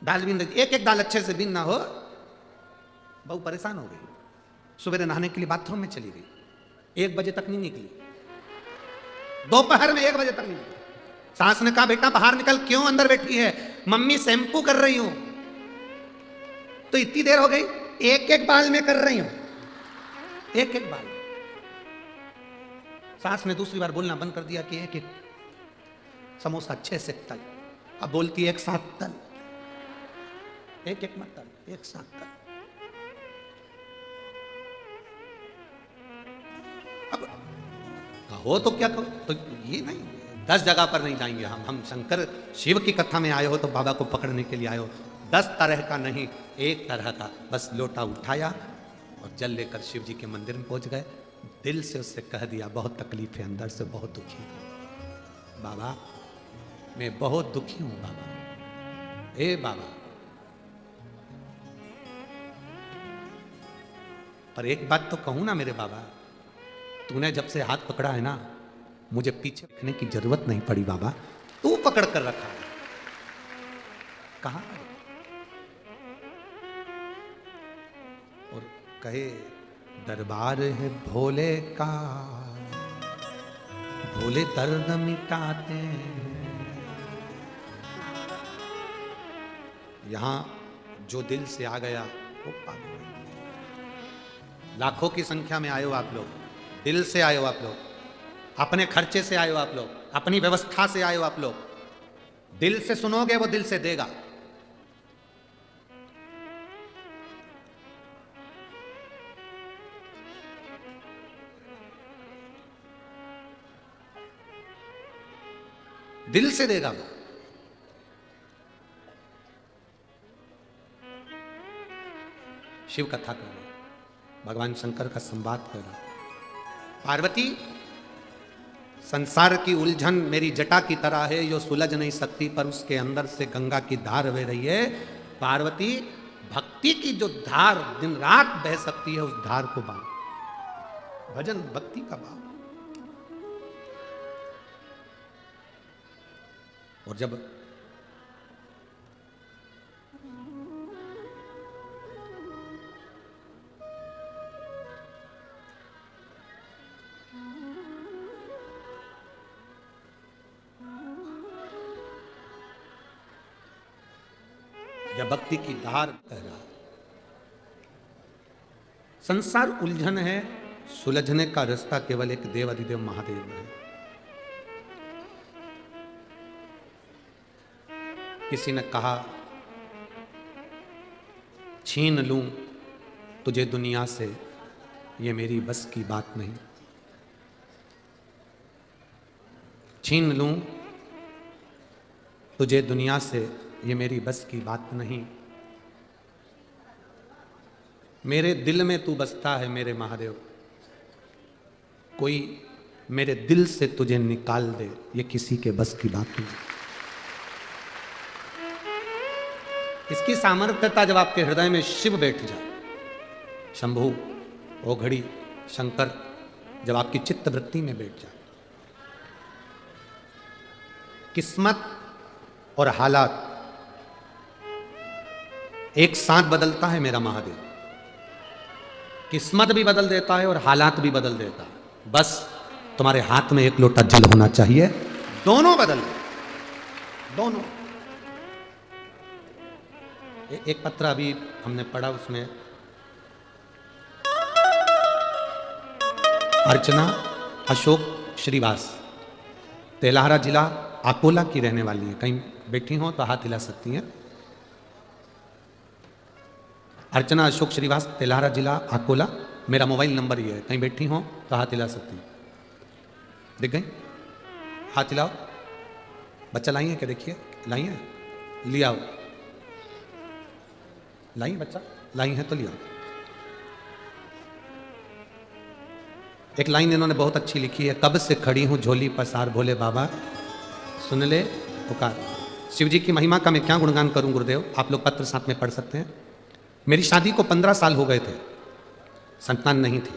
दाल बीन रही, एक एक दाल अच्छे से बीनना हो। बहू परेशान हो गई, सुबह नहाने के लिए बाथरूम में चली गई, 1 बजे तक नहीं निकली। दोपहर में 1 बजे तक नहीं निकली। सास ने कहा, बेटा बाहर निकल। क्यों? अंदर बैठी है। मम्मी शैम्पू कर रही हूं। तो इतनी देर हो गई, एक एक बाल में कर रही हूं, एक एक बाल। सास ने दूसरी बार बोलना बंद कर दिया कि एक एक समोसा अच्छे से तल। अब बोलती एक साथ तल, एक एक मत तल, एक साथ तल। अब कहो तो क्या कहो, तो ये नहीं, 10 जगह पर नहीं जाएंगे हम शंकर शिव की कथा में आए हो तो बाबा को पकड़ने के लिए आए हो। 10 तरह का नहीं, 1 तरह का। बस लोटा उठाया और जल लेकर शिव जी के मंदिर में पहुंच गए। दिल से उससे कह दिया, बहुत तकलीफ है, अंदर से बहुत दुखी हूं बाबा, मैं बहुत दुखी हूं बाबा। हे बाबा, पर एक बात तो कहूं ना मेरे बाबा, तूने जब से हाथ पकड़ा है ना, मुझे पीछे रखने की जरूरत नहीं पड़ी बाबा, तू पकड़ कर रखा है। कहा और कहे दरबार है भोले का, भोले दर्द मिटाते हैं। यहां जो दिल से आ गया वो पा गया। लाखों की संख्या में आए हो आप लोग, दिल से आए हो आप लोग, अपने खर्चे से आए हो आप लोग, अपनी व्यवस्था से आए हो आप लोग। दिल से सुनोगे वो दिल से देगा। दिल से देगा वो। शिव कथा कर रहे, भगवान शंकर का संवाद कर रहे। पार्वती, संसार की उलझन मेरी जटा की तरह है, जो सुलझ नहीं सकती, पर उसके अंदर से गंगा की धार बह रही है। पार्वती, भक्ति की जो धार दिन रात बह सकती है, उस धार को बांध। भजन भक्ति का भाव। और जब या भक्ति की धार कह रहा, संसार उलझन है, सुलझने का रास्ता केवल एक देव अधिदेव महादेव में है। किसी ने कहा छीन लूं तुझे दुनिया से, ये मेरी बस की बात नहीं। छीन लूं तुझे दुनिया से, ये मेरी बस की बात नहीं। मेरे दिल में तू बसता है मेरे महादेव, कोई मेरे दिल से तुझे निकाल दे, ये किसी के बस की बात नहीं। इसकी सामर्थ्यता जब आपके हृदय में शिव बैठ जाए, शंभु, ओघड़ी, शंकर, जब आपकी चित्त वृत्ति में बैठ जाए, किस्मत और हालात एक साथ बदलता है मेरा महादेव। किस्मत भी बदल देता है और हालात भी बदल देता है। बस तुम्हारे हाथ में एक लोटा जल होना चाहिए, दोनों बदल दे, दोनों। एक पत्र अभी हमने पढ़ा, उसमें अर्चना अशोक श्रीवास, तेलाहरा जिला अकोला की रहने वाली है। कहीं बैठी हो तो हाथ हिला सकती हैं। अर्चना अशोक श्रीवास, तेलाहरा जिला अकोला, मेरा मोबाइल नंबर ये है। कहीं बैठी हो तो हाथ हिला सकती हैं। दिख गई? हाथ हिलाओ। बच्चा लाई है क्या? देखिए, लाई है, लिया आओ। लाई बच्चा, लाई है तो लिया। एक लाइन इन्होंने बहुत अच्छी लिखी है, कब से खड़ी हूं झोली पसार भोले बाबा, सुन ले पुकार। शिव जी की महिमा का मैं क्या गुणगान करूं गुरुदेव, आप लोग पत्र साथ में पढ़ सकते हैं। मेरी शादी को 15 साल हो गए थे, संतान नहीं थी।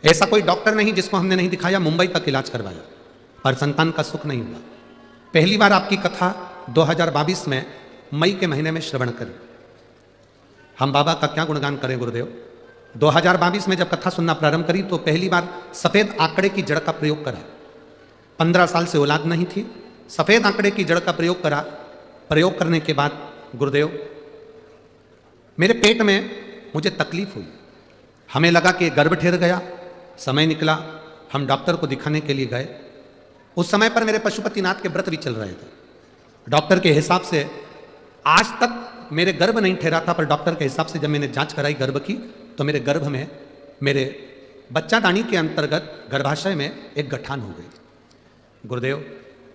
ऐसा कोई डॉक्टर नहीं जिसको हमने नहीं दिखाया, मुंबई तक इलाज करवाया, पर संतान का सुख नहीं हुआ। पहली बार आपकी कथा 2022 में मई के महीने में श्रवण करी। हम बाबा का क्या गुणगान करें गुरुदेव। 2022 में जब कथा सुनना प्रारंभ करी तो पहली बार सफेद आंकड़े की जड़ का प्रयोग करा। 15 साल से औलाद नहीं थी, सफेद आंकड़े की जड़ का प्रयोग करा। प्रयोग करने के बाद गुरुदेव, मेरे पेट में मुझे तकलीफ हुई। हमें लगा कि गर्भ ठहर गया। समय निकला, हम डॉक्टर को दिखाने के लिए गए। उस समय पर मेरे पशुपतिनाथ के व्रत भी चल रहे थे। डॉक्टर के हिसाब से आज तक मेरे गर्भ नहीं ठहरा था, पर डॉक्टर के हिसाब से जब मैंने जांच कराई गर्भ की, तो मेरे गर्भ में, मेरे बच्चादानी के अंतर्गत गर्भाशय में एक गठान हो गई। गुरुदेव,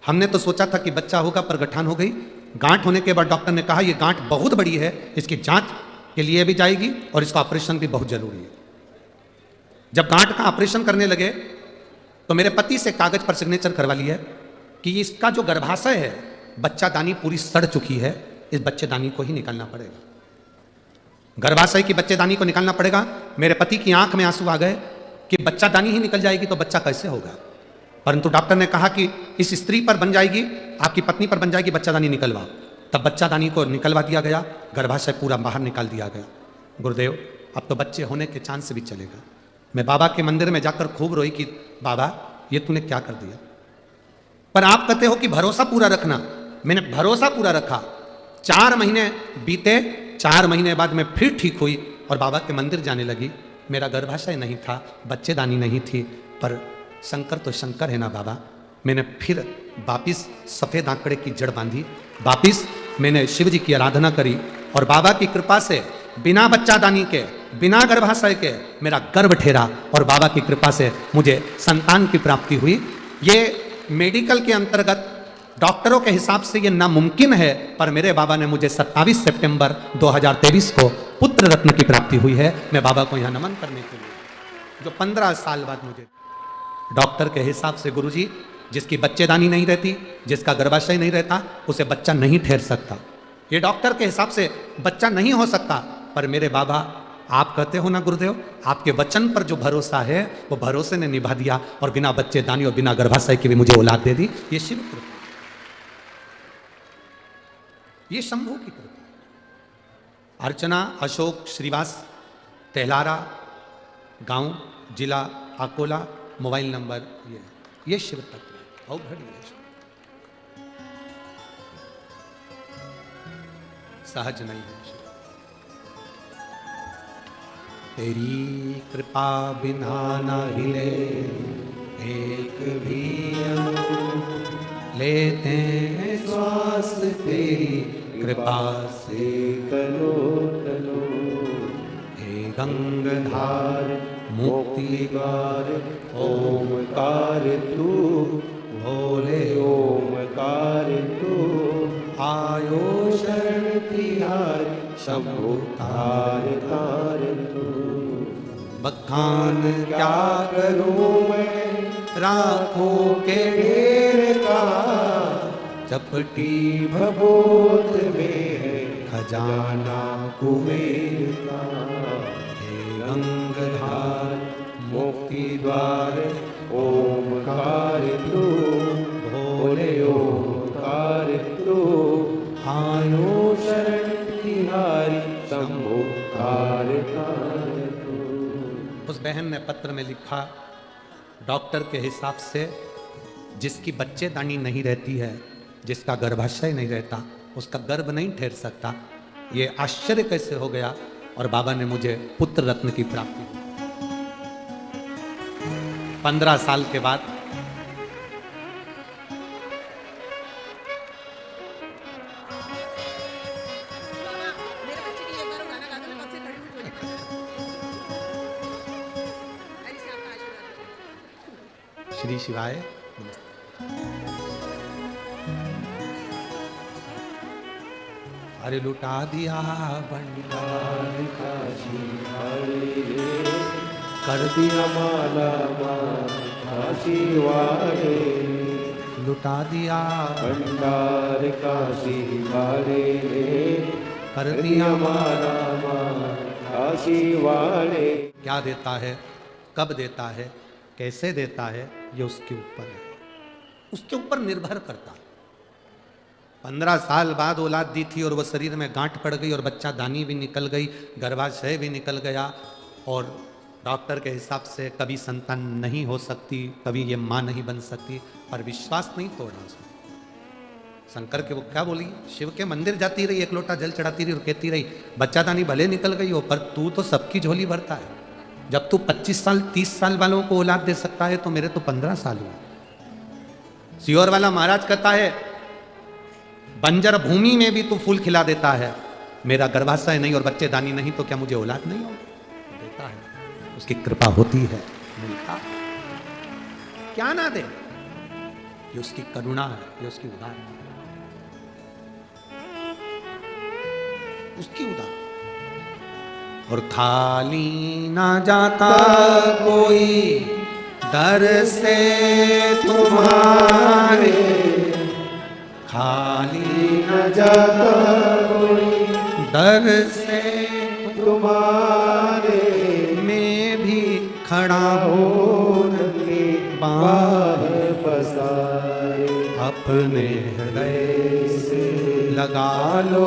हमने तो सोचा था कि बच्चा होगा, पर गठान हो गई। गांठ होने के बाद डॉक्टर ने कहा ये गांठ बहुत बड़ी है, इसकी जांच के लिए भी जाएगी और इसका ऑपरेशन भी बहुत जरूरी है। जब गांठ का ऑपरेशन करने लगे तो मेरे पति से कागज पर सिग्नेचर करवा लिया कि इसका जो गर्भाशय है, बच्चादानी पूरी सड़ चुकी है, इस बच्चेदानी को ही निकालना पड़ेगा। गर्भाशय की बच्चेदानी को निकालना पड़ेगा। मेरे पति की आंख में आंसू आ गए। कि बच्चादानी ही निकल जाएगी तो बच्चा कैसे होगा, परंतु डॉक्टर ने कहा कि इस स्त्री पर बन जाएगी, आपकी पत्नी पर बन जाएगी, बच्चादानी निकलवाओ। तब बच्चादानी को निकलवा दिया गया, गर्भाशय पूरा बाहर निकाल दिया गया। गुरुदेव अब तो बच्चे होने के चांस भी चलेगा। मैं बाबा के मंदिर में जाकर खूब रोई कि बाबा ये तूने क्या कर दिया, पर आप कहते हो कि भरोसा पूरा रखना। मैंने भरोसा पूरा रखा। 4 महीने बीते, 4 महीने बाद मैं फिर ठीक हुई और बाबा के मंदिर जाने लगी। मेरा गर्भाशय नहीं था, बच्चेदानी नहीं थी, पर शंकर तो शंकर है ना बाबा। मैंने फिर वापिस सफ़ेद आंकड़े की जड़ बांधी, वापिस मैंने शिव जी की आराधना करी और बाबा की कृपा से बिना बच्चादानी के, बिना गर्भाशय के मेरा गर्भ ठहरा और बाबा की कृपा से मुझे संतान की प्राप्ति हुई। ये मेडिकल के अंतर्गत डॉक्टरों के हिसाब से ये नामुमकिन है, पर मेरे बाबा ने मुझे 27 सितंबर 2023 को पुत्र रत्न की प्राप्ति हुई है। मैं बाबा को यहाँ नमन करने के लिए, जो 15 साल बाद मुझे डॉक्टर के हिसाब से, गुरुजी जिसकी बच्चेदानी नहीं रहती, जिसका गर्भाशय नहीं रहता, उसे बच्चा नहीं ठहर सकता। ये डॉक्टर के हिसाब से बच्चा नहीं हो सकता, पर मेरे बाबा आप कहते हो ना गुरुदेव, आपके वचन पर जो भरोसा है वो भरोसे ने निभा दिया और बिना बच्चेदानी और बिना गर्भाशय की भी मुझे औलाद दे दी। ये शिव कृपा, ये शंभू की कृपा। अर्चना अशोक श्रीवास, तेहलारा गांव, जिला अकोला, मोबाइल नंबर ये शिव तत्व और घड़ी है, सहज नहीं है। तेरी कृपा बिना न हिले एक भी लेते हैं श्वास, तेरी कृपा से तनो तनो। हे गंगाधार मुक्ति द्वार ओमकार तू, भोले ओमकार तू, आयो शरण तिहारी शंभु तार तार तू। बखान क्या करूं मैं राखों के ढेर का, चपटी भभूत में है खजाना कुबेर का। हे गंगाधार मुक्ति द्वार ओमकार तू, भोले ओमकार तू, आयो शरण तिहारी शंभु तार तार तू। उस बहन ने पत्र में लिखा, डॉक्टर के हिसाब से जिसकी बच्चेदानी नहीं रहती है, जिसका गर्भाशय नहीं रहता, उसका गर्भ नहीं ठहर सकता। ये आश्चर्य कैसे हो गया, और बाबा ने मुझे पुत्र रत्न की प्राप्ति की। 15 साल के बाद श्री शिवाय। अरे लुटा दिया भंडार काशी वाले, कर दिया माला काशी वाले, लुटा दिया भंडार काशी वाले, कर दिया माला काशी वाले। क्या देता है, कब देता है, कैसे देता है, ये उसके ऊपर है, उसके ऊपर निर्भर करता है। 15 साल बाद औलाद दी थी और वह शरीर में गांठ पड़ गई और बच्चा दानी भी निकल गई, गर्भाशय भी निकल गया, और डॉक्टर के हिसाब से कभी संतान नहीं हो सकती, कभी ये माँ नहीं बन सकती, पर विश्वास नहीं तोड़ा उसने। शंकर के वो क्या बोली, शिव के मंदिर जाती रही, एक लोटा जल चढ़ाती रही और कहती रही बच्चा दानी भले निकल गई हो, पर तू तो सबकी झोली भरता है। जब तू 25 साल 30 साल वालों को औलाद दे सकता है तो मेरे तो 15 साल हुए। सियोर वाला महाराज कहता है बंजर भूमि में भी तू फूल खिला देता है, मेरा गर्भाशय नहीं और बच्चेदानी नहीं तो क्या मुझे औलाद नहीं हो देता है। उसकी कृपा होती है, मिलता क्या ना दे, ये उसकी करुणा है, ये उसकी उदार है, उसकी उदार। और खाली ना जाता कोई दर से तुम्हारे, खाली न जाता कोई दर से तुम्हारे, मैं भी खड़ा हो के बाहर बसाए, अपने हृदय से लगा लो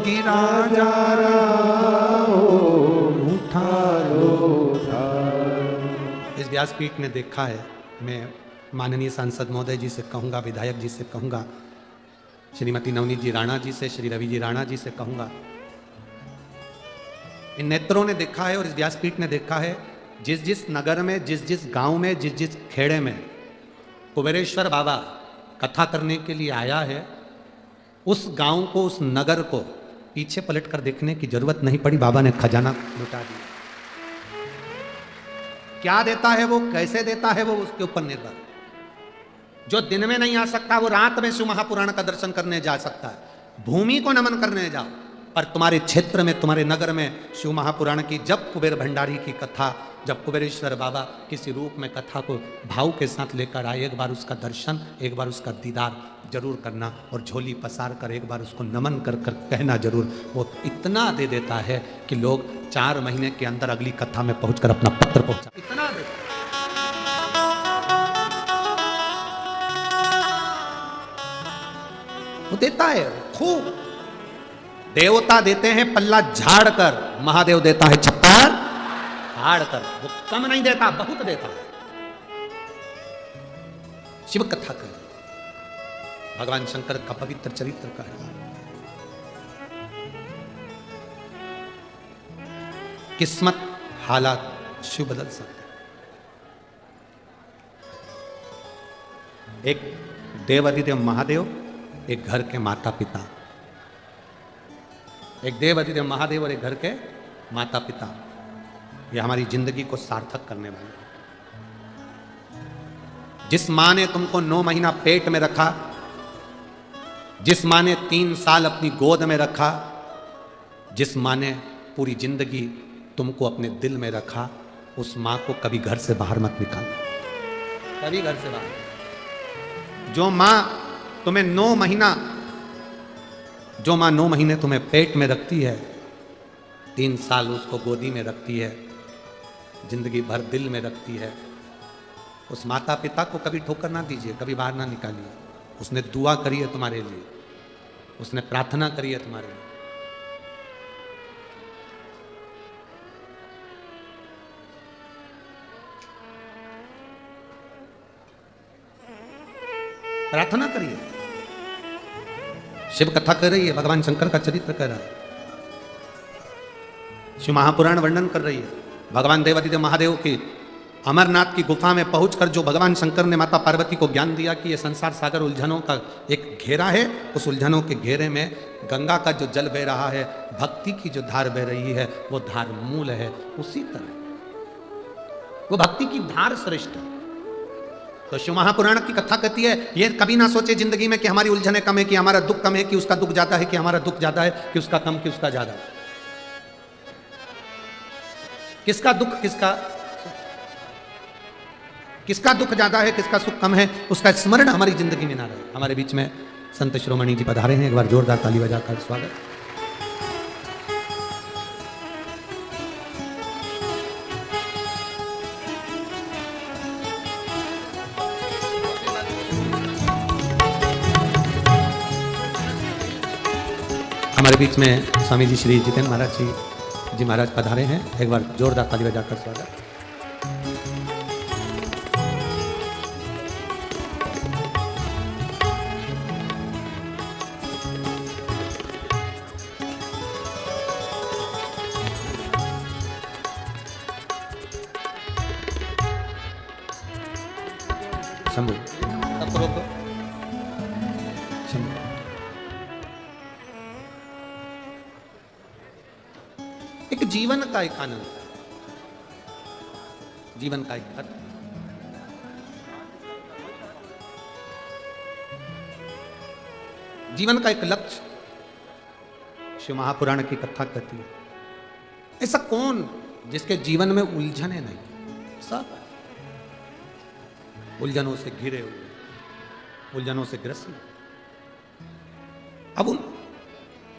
गिरा जा रहा हो उठा लो। इस व्यासपीठ ने देखा है, मैं माननीय सांसद महोदय जी से कहूँगा, विधायक जी से कहूँगा, श्रीमती नवनीत जी राणा जी से, श्री रवि जी राणा जी से कहूँगा, इन नेत्रों ने देखा है और इस व्यासपीठ ने देखा है, जिस जिस नगर में, जिस जिस गांव में, जिस जिस खेड़े में कुबेरेश्वर बाबा कथा करने के लिए आया है, उस गांव को, उस नगर को पीछे पलट कर देखने की जरूरत नहीं पड़ी। बाबा ने खजाना लुटा दिया। क्या देता है वो, कैसे देता है वो, उसके ऊपर निर्भर। जो दिन में नहीं आ सकता वो रात में शिव महापुराण का दर्शन करने जा सकता है। भूमि को नमन करने जाओ, पर तुम्हारे क्षेत्र में, तुम्हारे नगर में शिव महापुराण की जब कुबेर भंडारी की कथा, जब कुबेरेश्वर बाबा किसी रूप में कथा को भाव के साथ लेकर आए, एक बार उसका दर्शन, एक बार उसका दीदार जरूर करना और झोली पसार कर एक बार उसको नमन कर कर कहना जरूर। वो इतना दे देता है कि लोग 4 महीने के अंदर अगली कथा में पहुंचकर अपना पत्र पहुंचा, इतना देता। वो देता है खूब। देवता देते हैं पल्ला झाड़ कर, महादेव देता है छप्पर फाड़ कर। वो कम नहीं देता, बहुत देता है। शिव कथा कर, भगवान शंकर का पवित्र चरित्र का है। किस्मत, हालात शिव बदल सकते। एक देवाधिदेव महादेव, एक घर के माता पिता। एक देवाधिदेव महादेव और एक घर के माता पिता, ये हमारी जिंदगी को सार्थक करने वाले। जिस मां ने तुमको 9 महीना पेट में रखा, जिस मां ने 3 साल अपनी गोद में रखा, जिस मां ने पूरी जिंदगी तुमको अपने दिल में रखा, उस मां को कभी घर से बाहर मत निकालना, कभी घर से बाहर। जो मां तुम्हें 9 महीना, जो मां 9 महीने तुम्हें पेट में रखती है, 3 साल उसको गोदी में रखती है, जिंदगी भर दिल में रखती है, उस माता पिता को कभी ठोकर ना दीजिए, कभी बाहर ना निकालिए। उसने दुआ करी है तुम्हारे लिए, उसने प्रार्थना करी है तुम्हारे लिए। प्रार्थना करिए। शिव कथा कर रही है, भगवान शंकर का चरित्र कर रहा है, शिव महापुराण वर्णन कर रही है। भगवान देवाधिदेव महादेव की अमरनाथ की गुफा में पहुंचकर जो भगवान शंकर ने माता पार्वती को ज्ञान दिया कि ये संसार सागर उलझनों का एक घेरा है, उस उलझनों के घेरे में गंगा का जो जल बह रहा है, भक्ति की जो धार बह रही है, वो धार मूल है। उसी तरह वो भक्ति की धार श्रेष्ठ है। तो शिव महापुराण की कथा कहती है, ये कभी ना सोचे जिंदगी में कि हमारी उलझने कम है, कि हमारा दुख कम है, कि उसका दुख ज्यादा है, कि हमारा दुख ज्यादा है, कि उसका कम, कि उसका ज्यादा। किसका दुख, किसका दुख ज्यादा है, किसका सुख कम है, उसका स्मरण हमारी जिंदगी में ना रहे। हमारे बीच में संत शिरोमणि जी पधारे हैं, एक बार जोरदार ताली बजाकर स्वागत। हमारे बीच में स्वामी जी श्री जितेंद्र महाराज जी महाराज पधारे हैं, एक बार जोरदार ताली बजाकर स्वागत। शंभू तब रोको, शंभू एक जीवन का एक आनंद, जीवन का एक अर्थ, जीवन का एक लक्ष्य शिव महापुराण की कथा कहती है। ऐसा कौन जिसके जीवन में उलझने नहीं, सब उलझनों से घिरे हुए, उलझनों से ग्रसित। अब उन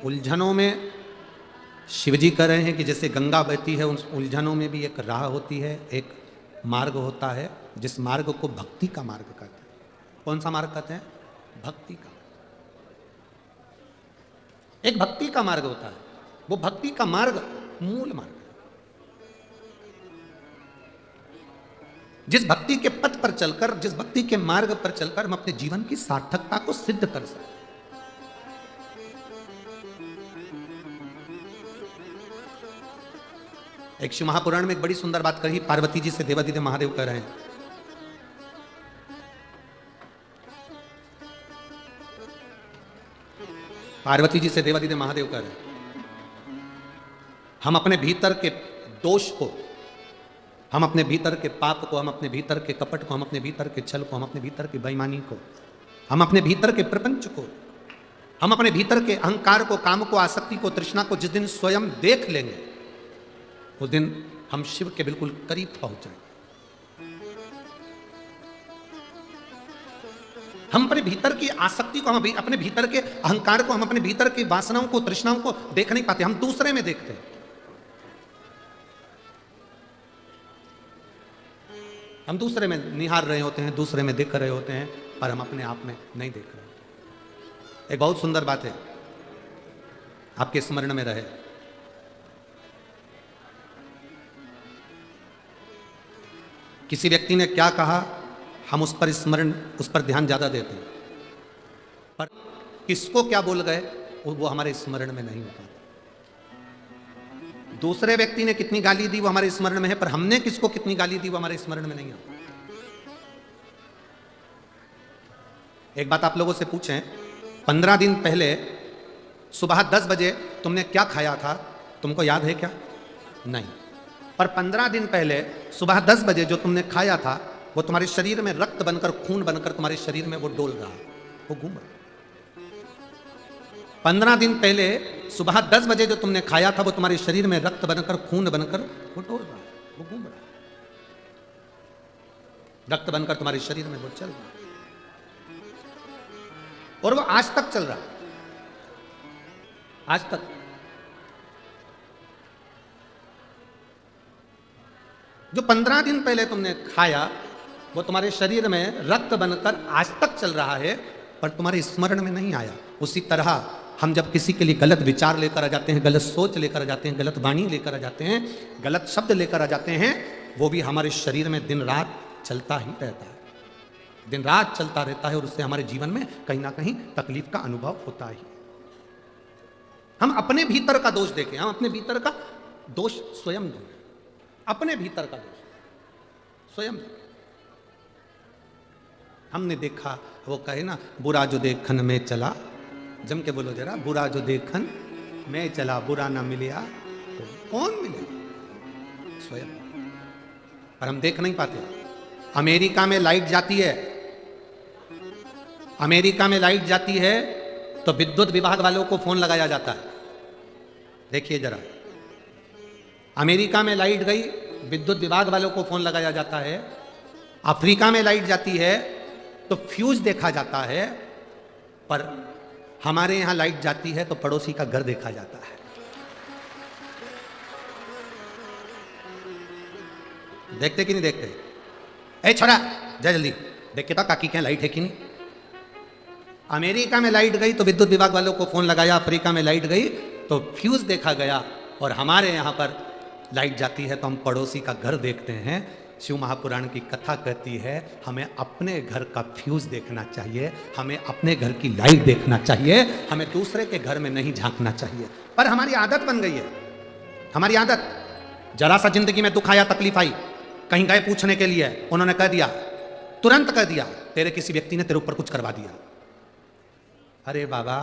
उलझनों में शिव जी कह रहे हैं कि जैसे गंगा बहती है, उन उलझनों में भी एक राह होती है, एक मार्ग होता है, जिस मार्ग को भक्ति का मार्ग कहते हैं। कौन सा मार्ग कहते हैं? भक्ति का। एक भक्ति का मार्ग होता है, वो भक्ति का मार्ग मूल मार्ग है। जिस भक्ति के पथ पर चलकर, जिस भक्ति के मार्ग पर चलकर हम अपने जीवन की सार्थकता को सिद्ध कर सकते। एक शिव महापुराण में एक बड़ी सुंदर बात कही पार्वती जी से देवादिदेव महादेव कह रहे हैं, पार्वती जी से देवादिदेव महादेव कह रहे हैं, हम अपने भीतर के दोष को, हम अपने भीतर के पाप को, हम अपने भीतर के कपट को, हम अपने भीतर के छल को, हम अपने भीतर की बेईमानी को, हम अपने भीतर के प्रपंच को, हम अपने भीतर के अहंकार को, काम को, आसक्ति को, तृष्णा को जिस दिन स्वयं देख लेंगे, उस दिन हम शिव के बिल्कुल करीब पहुंच जाएंगे। हम अपने भीतर की आसक्ति को, हम अपने भीतर के अहंकार को, हम अपने भीतर की वासनाओं को, तृष्णाओं को देख नहीं पाते, हम दूसरे में देखते हैं। हम दूसरे में निहार रहे होते हैं, दूसरे में देख रहे होते हैं, पर हम अपने आप में नहीं देख रहे। एक बहुत सुंदर बात है, आपके स्मरण में रहे। किसी व्यक्ति ने क्या कहा, हम उस पर स्मरण, उस पर ध्यान ज्यादा देते हैं, पर किसको क्या बोल गए वो हमारे स्मरण में नहीं होता। दूसरे व्यक्ति ने कितनी गाली दी वो हमारे स्मरण में है, पर हमने किसको कितनी गाली दी वो हमारे स्मरण में नहीं आता। एक बात आप लोगों से पूछें, 15 दिन पहले सुबह 10 बजे तुमने क्या खाया था, तुमको याद है क्या? नहीं। पर 15 दिन पहले सुबह 10 बजे जो तुमने खाया था वो तुम्हारे शरीर में रक्त बनकर, खून बनकर तुम्हारे शरीर में वो डोल रहा है, वो घूम रहा है। 15 दिन पहले सुबह 10 बजे जो तुमने खाया था वो तुम्हारे शरीर में रक्त बनकर, खून बनकर वो डोल रहा है, वो घूम रहा है। रक्त बनकर तुम्हारे शरीर में वो चल रहा है और वो आज तक चल रहा है, आज तक। जो 15 दिन पहले तुमने खाया वो तुम्हारे शरीर में रक्त बनकर आज तक चल रहा है, पर तुम्हारे स्मरण में नहीं आया। उसी तरह हम जब किसी के लिए गलत विचार लेकर आ जाते हैं, गलत सोच लेकर आ जाते हैं, गलत वाणी लेकर आ जाते हैं, गलत शब्द लेकर आ जाते हैं, वो भी हमारे शरीर में दिन रात चलता ही रहता है, दिन रात चलता रहता है और उससे हमारे जीवन में कहीं ना कहीं तकलीफ का अनुभव होता ही। हम अपने भीतर का दोष देखें, हम अपने भीतर का दोष स्वयं देखें, अपने भीतर का दोष स्वयं। हमने देखा, वो कहे ना, बुरा जो देखन में चला, जम के बोलो जरा, बुरा जो देखन में चला, बुरा ना मिलिया तो कौन मिलेगा? स्वयं। पर हम देख नहीं पाते। अमेरिका में लाइट जाती है, अमेरिका में लाइट जाती है तो विद्युत विभाग वालों को फोन लगाया जाता है। देखिए जरा, अमेरिका में लाइट गई, विद्युत विभाग वालों को फोन लगाया जाता है। अफ्रीका में लाइट जाती है तो फ्यूज देखा जाता है, पर हमारे यहां लाइट जाती है तो पड़ोसी का घर देखा जाता है। देखते कि नहीं देखते? ए छोरा जा जल्दी देख के तो काकी क्या लाइट है कि नहीं। अमेरिका में लाइट गई तो विद्युत विभाग वालों को फोन लगाया, अफ्रीका में लाइट गई तो फ्यूज देखा गया, और हमारे यहां पर लाइट जाती है तो हम पड़ोसी का घर देखते हैं। शिव महापुराण की कथा कहती है हमें अपने घर का फ्यूज देखना चाहिए, हमें अपने घर की लाइट देखना चाहिए, हमें दूसरे के घर में नहीं झांकना चाहिए। पर हमारी आदत बन गई है, हमारी आदत। जरा सा जिंदगी में दुख आया, तकलीफ आई, कहीं गए पूछने के लिए, उन्होंने कह दिया, तुरंत कह दिया, तेरे किसी व्यक्ति ने तेरे ऊपर कुछ करवा दिया। अरे बाबा,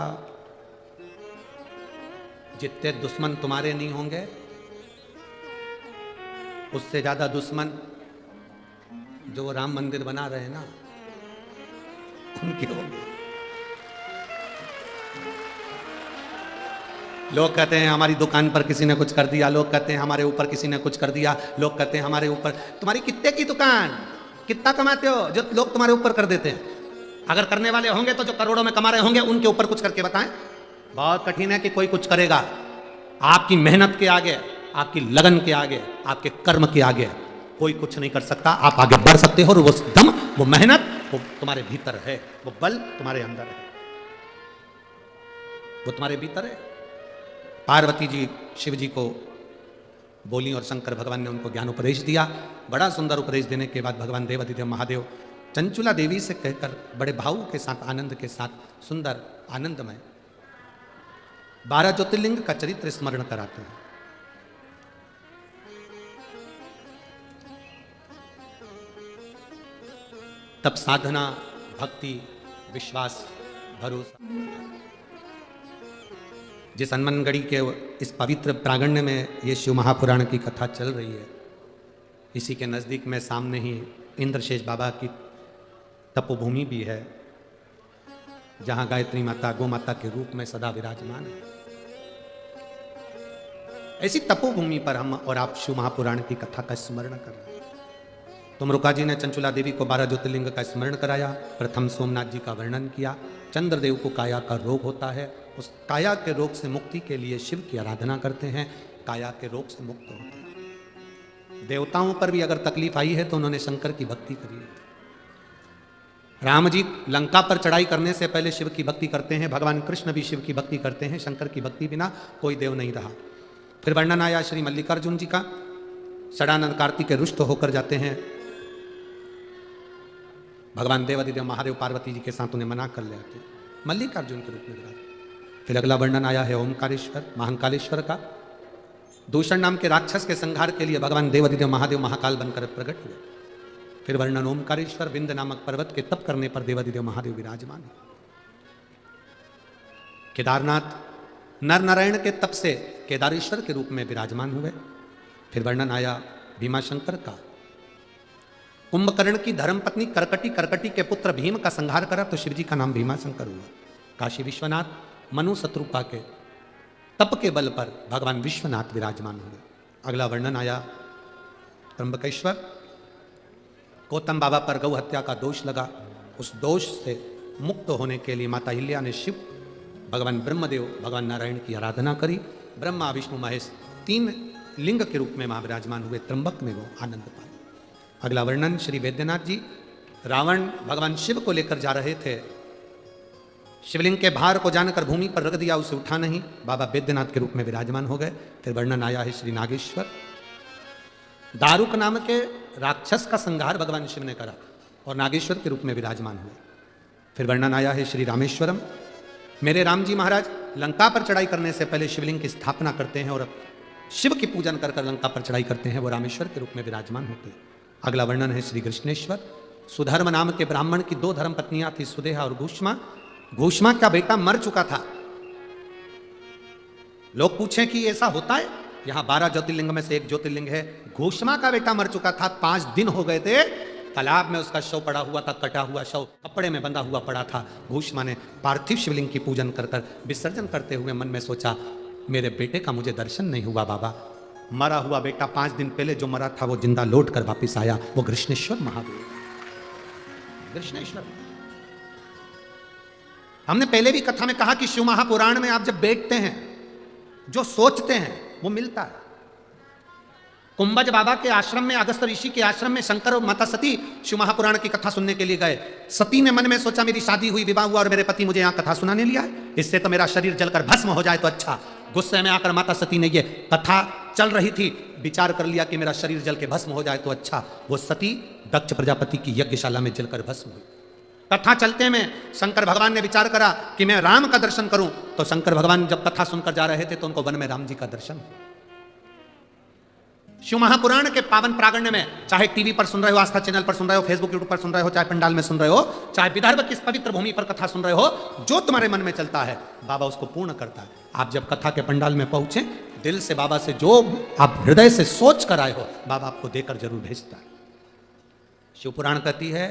जितने दुश्मन तुम्हारे नहीं होंगे, उससे ज्यादा दुश्मन जो वो राम मंदिर बना रहे हैं ना, उनके होंगे। लोग कहते हैं हमारी दुकान पर किसी ने कुछ कर दिया, लोग कहते हैं हमारे ऊपर किसी ने कुछ कर दिया, लोग कहते हैं हमारे ऊपर। तुम्हारी कितने की दुकान, कितना कमाते हो जो लोग तुम्हारे ऊपर कर देते हैं? अगर करने वाले होंगे तो जो करोड़ों में कमा रहे होंगे उनके ऊपर कुछ करके बताएं। बहुत कठिन है कि कोई कुछ करेगा, आपकी मेहनत के आगे, आपकी लगन के आगे, आपके कर्म के आगे कोई कुछ नहीं कर सकता। आप आगे बढ़ सकते हो और वो दम, वो मेहनत, वो तुम्हारे भीतर है, वो बल तुम्हारे अंदर है, वो तुम्हारे भीतर है। पार्वती जी शिव जी को बोली और शंकर भगवान ने उनको ज्ञान उपदेश दिया। बड़ा सुंदर उपदेश देने के बाद भगवान देवादिदेव महादेव चंचुला देवी से कहकर बड़े भाव के साथ, आनंद के साथ, सुंदर आनंदमय 12 ज्योतिर्लिंग का चरित्र स्मरण कराते हैं। तब साधना, भक्ति, विश्वास, भरोसा। जिस हनुमानगढ़ी के इस पवित्र प्रांगण्य में ये शिव महापुराण की कथा चल रही है, इसी के नज़दीक में सामने ही इंद्रशेष बाबा की तपोभूमि भी है, जहाँ गायत्री माता गौ माता के रूप में सदा विराजमान है। ऐसी तपोभूमि पर हम और आप शिव महापुराण की कथा का स्मरण कर रहे हैं। तुमरुका जी ने चंचुला देवी को 12 ज्योतिर्लिंग का स्मरण कराया। प्रथम सोमनाथ जी का वर्णन किया। चंद्रदेव को काया का रोग होता है, उस काया के रोग से मुक्ति के लिए शिव की आराधना करते हैं, काया के रोग से मुक्त होते हैं। देवताओं पर भी अगर तकलीफ आई है तो उन्होंने शंकर की भक्ति करी है। राम जी लंका पर चढ़ाई करने से पहले शिव की भक्ति करते हैं, भगवान कृष्ण भी शिव की भक्ति करते हैं। शंकर की भक्ति बिना कोई देव नहीं रहा। फिर वर्णन आया श्री मल्लिकार्जुन जी का। षडानंद कार्तिक के रुष्ट होकर जाते हैं, भगवान देवादिदेव महादेव पार्वती जी के साथ उन्हें मना कर ले आते हैं, मल्लिकार्जुन के रूप में विराज। फिर अगला वर्णन आया है ओमकारेश्वर महाकालेश्वर का। दूषण नाम के राक्षस के संहार के लिए भगवान देवादिदेव महादेव महाकाल बनकर प्रकट हुए। फिर वर्णन ओमकारेश्वर, विंध्य नामक पर्वत के तप करने पर देवादिदेव महादेव विराजमान है। केदारनाथ नर नारायण के तप से केदारेश्वर के रूप में विराजमान हुए। फिर वर्णन आया भीमाशंकर का। कुंभकर्ण की धर्मपत्नी करकटी के पुत्र भीम का संहार करा तो शिवजी का नाम भीमाशंकर हुआ। काशी विश्वनाथ मनु शत्रुपा के तप के बल पर भगवान विश्वनाथ विराजमान हुए। अगला वर्णन आया त्र्यंबकेश्वर। गौतम बाबा पर गौ हत्या का दोष लगा, उस दोष से मुक्त होने के लिए माता हिल्या ने शिव, भगवान ब्रह्मदेव, भगवान नारायण की आराधना करी। ब्रह्मा विष्णु महेश 3 लिंग के रूप में वहां विराजमान हुए। त्र्यंबक में वो आनंद पाए। अगला वर्णन श्री वैद्यनाथ जी। रावण भगवान शिव को लेकर जा रहे थे, शिवलिंग के भार को जानकर भूमि पर रख दिया, उसे उठा नहीं, बाबा वैद्यनाथ के रूप में विराजमान हो गए। फिर वर्णन आया है श्री नागेश्वर। दारुक नाम के राक्षस का संहार भगवान शिव ने करा और नागेश्वर के रूप में विराजमान हुए। फिर वर्णन आया है श्री रामेश्वरम। मेरे राम जी महाराज लंका पर चढ़ाई करने से पहले शिवलिंग की स्थापना करते हैं और शिव की पूजन कर लंका पर चढ़ाई करते हैं, वो रामेश्वर के रूप में विराजमान होते हैं। अगला वर्णन है श्री कृष्णेश्वर। सुधर्म नाम के ब्राह्मण की 2 धर्म पत्नियां थी, सुदेहा और घूष्मा। घूष्मा का बेटा मर चुका था। लोग पूछें कि ऐसा होता है? यहां 12 ज्योतिर्लिंग में से एक ज्योतिर्लिंग है। घूष्मा का बेटा मर चुका था, 5 दिन हो गए थे, तालाब में उसका शव पड़ा हुआ था, कटा हुआ शव कपड़े में बंधा हुआ पड़ा था। घूष्मा ने पार्थिव शिवलिंग की पूजन कर विसर्जन करते हुए मन में सोचा, मेरे बेटे का मुझे दर्शन नहीं हुआ बाबा। मरा हुआ बेटा 5 दिन पहले जो मरा था वो जिंदा लौट कर वापिस आया, वो कृष्णेश्वर महादेव। कृष्णेश्वर हमने पहले भी कथा में कहा कि शिव महापुराण में आप जब बैठते हैं, जो सोचते हैं वो मिलता है। कुंभज बाबा के आश्रम में, अगस्त ऋषि के आश्रम में शंकर और माता सती शिव महापुराण की कथा सुनने के लिए गए। सती ने मन में सोचा, मेरी शादी हुई, विवाह हुआ और मेरे पति मुझे यहाँ कथा सुनाने लिया है, इससे तो मेरा शरीर जलकर भस्म हो जाए तो अच्छा। गुस्से में आकर माता सती ने, ये कथा चल रही थी, विचार कर लिया कि मेरा शरीर जल के भस्म हो जाए तो अच्छा। वो सती दक्ष प्रजापति की यज्ञशाला में जलकर भस्म हुई। कथा चलते में शंकर भगवान ने विचार करा कि मैं राम का दर्शन करूं, तो शंकर भगवान जब कथा सुनकर जा रहे थे तो उनको वन में राम जी का दर्शन हुआ। शिव महापुराण के पावन प्रांगण्य में, चाहे टीवी पर सुन रहे हो, आस्था चैनल पर सुन रहे हो, फेसबुक यूट्यूब पर सुन रहे हो, चाहे पंडाल में सुन रहे हो, चाहे विदर्भ की इस पवित्र भूमि पर कथा सुन रहे हो, जो तुम्हारे मन में चलता है बाबा उसको पूर्ण करता है। आप जब कथा के पंडाल में पहुंचे, दिल से बाबा से जो आप हृदय से सोच कर आए हो, बाबा आपको देकर जरूर भेजता है। शिव पुराण कहती है,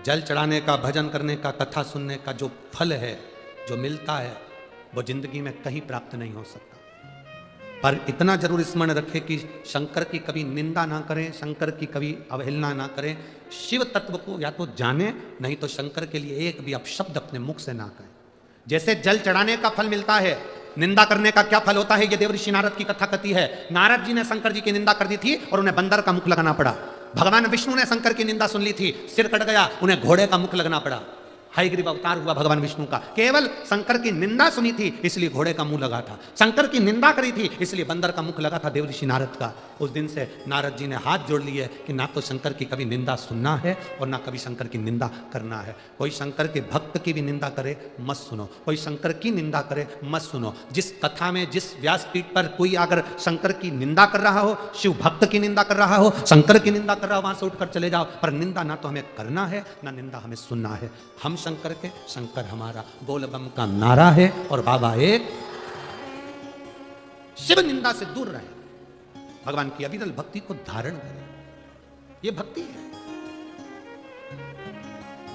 जल चढ़ाने का, भजन करने का, कथा सुनने का जो फल है, जो मिलता है, वो जिंदगी में कहीं प्राप्त नहीं हो सकता। पर इतना जरूर स्मरण रखें कि शंकर की कभी निंदा ना करें, शंकर की कभी अवहेलना ना करें। शिव तत्व को या तो जाने, नहीं तो शंकर के लिए एक भी अपशब्द अपने मुख से ना कहें। जैसे जल चढ़ाने का फल मिलता है, निंदा करने का क्या फल होता है, ये देवऋषि नारद की कथा कथी है। नारद जी ने शंकर जी की निंदा कर दी थी और उन्हें बंदर का मुख लगाना पड़ा। भगवान विष्णु ने शंकर की निंदा सुन ली थी, सिर कट गया, उन्हें घोड़े का मुख लगना पड़ा। हयग्रीव अवतार हुआ भगवान विष्णु का, केवल शंकर की निंदा सुनी थी इसलिए घोड़े का मुंह लगा था, शंकर की निंदा करी थी इसलिए बंदर का मुख लगा था देवऋषि नारद का। उस दिन से नारद जी ने हाथ जोड़ लिए कि ना तो शंकर की कभी निंदा सुनना है और ना कभी शंकर की निंदा करना है। कोई शंकर के भक्त की भी निंदा करे मत सुनो, कोई शंकर की निंदा करे मत सुनो। जिस कथा में, जिस व्यासपीठ पर कोई अगर शंकर की निंदा कर रहा हो, शिव भक्त की निंदा कर रहा हो, शंकर की निंदा कर रहा हो, वहां से उठकर चले जाओ। पर निंदा ना तो हमें करना है ना निंदा हमें सुनना है। हम शंकर के, शंकर हमारा, बोल बम का नारा है और बाबा एक। शिव निंदा से दूर रहे, भगवान की अविरल भक्ति को धारण करें, ये भक्ति है।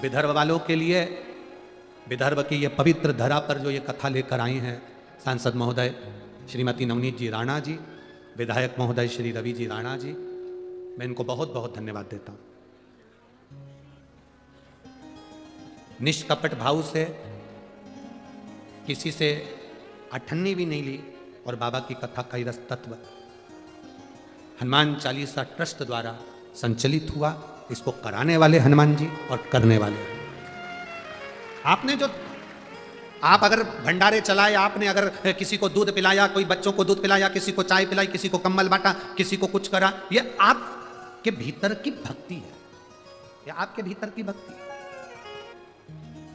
विदर्भ वालों के लिए, विदर्भ की ये पवित्र धरा पर जो ये कथा लेकर आई हैं सांसद महोदय श्रीमती नवनीत जी राणा जी, विधायक महोदय श्री रवि जी राणा जी, मैं इनको बहुत बहुत धन्यवाद देता हूं। निष्कपट भाव से, किसी से अठन्नी भी नहीं ली और बाबा की कथा का रस तत्व हनुमान चालीसा ट्रस्ट द्वारा संचालित हुआ। इसको कराने वाले हनुमान जी और करने वाले। आपने जो, आप अगर भंडारे चलाए, आपने अगर किसी को दूध पिलाया, कोई बच्चों को दूध पिलाया, किसी को चाय पिलाई, किसी को कंबल बांटा, किसी को कुछ करा, ये आपके भीतर की भक्ति है, ये आपके भीतर की भक्ति है।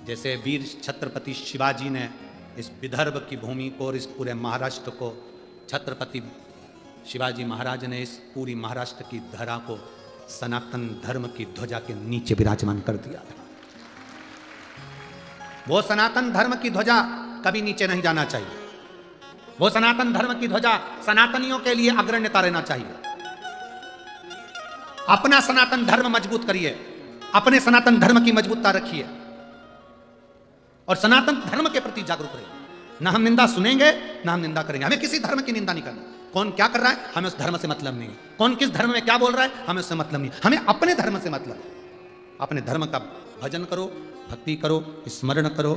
जैसे वीर छत्रपति शिवाजी ने इस विदर्भ की भूमि को और इस पूरे महाराष्ट्र को, छत्रपति शिवाजी महाराज ने इस पूरी महाराष्ट्र की धरा को सनातन धर्म की ध्वजा के नीचे विराजमान कर दिया था। वो सनातन धर्म की ध्वजा कभी नीचे नहीं जाना चाहिए। वो सनातन धर्म की ध्वजा सनातनियों के लिए अग्रण्यता रहना चाहिए। अपना सनातन धर्म मजबूत करिए, अपने सनातन धर्म की मजबूतता रखिए और सनातन धर्म के प्रति जागरूक रहिए। ना हम निंदा सुनेंगे ना हम निंदा करेंगे। हमें किसी धर्म की निंदा नहीं करना। कौन क्या कर रहा है हमें उस धर्म से मतलब नहीं है, कौन किस धर्म में क्या बोल रहा है हमें उससे मतलब नहीं। हमें अपने धर्म से मतलब है। अपने धर्म का भजन करो, भक्ति करो, स्मरण करो।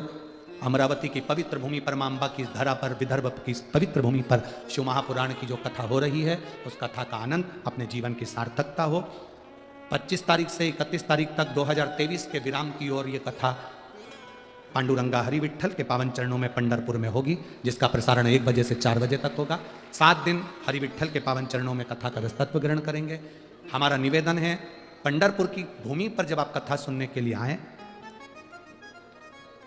अमरावती की पवित्र भूमि पर, मां अम्बा की धरा पर, विदर्भ की पवित्र भूमि पर शिव महापुराण की जो कथा हो रही है, उस कथा का आनंद अपने जीवन की सार्थकता हो। 25 तारीख से 31 तारीख तक 2023 के विराम की ओर ये कथा पांडुरंगा हरि विट्ठल के पावन चरणों में पंढरपुर में होगी, जिसका प्रसारण 1 बजे से 4 बजे तक होगा। 7 दिन हरि विट्ठल के पावन चरणों में कथा का रसतत्व ग्रहण करेंगे। हमारा निवेदन है, पंढरपुर की भूमि पर जब आप कथा सुनने के लिए आए,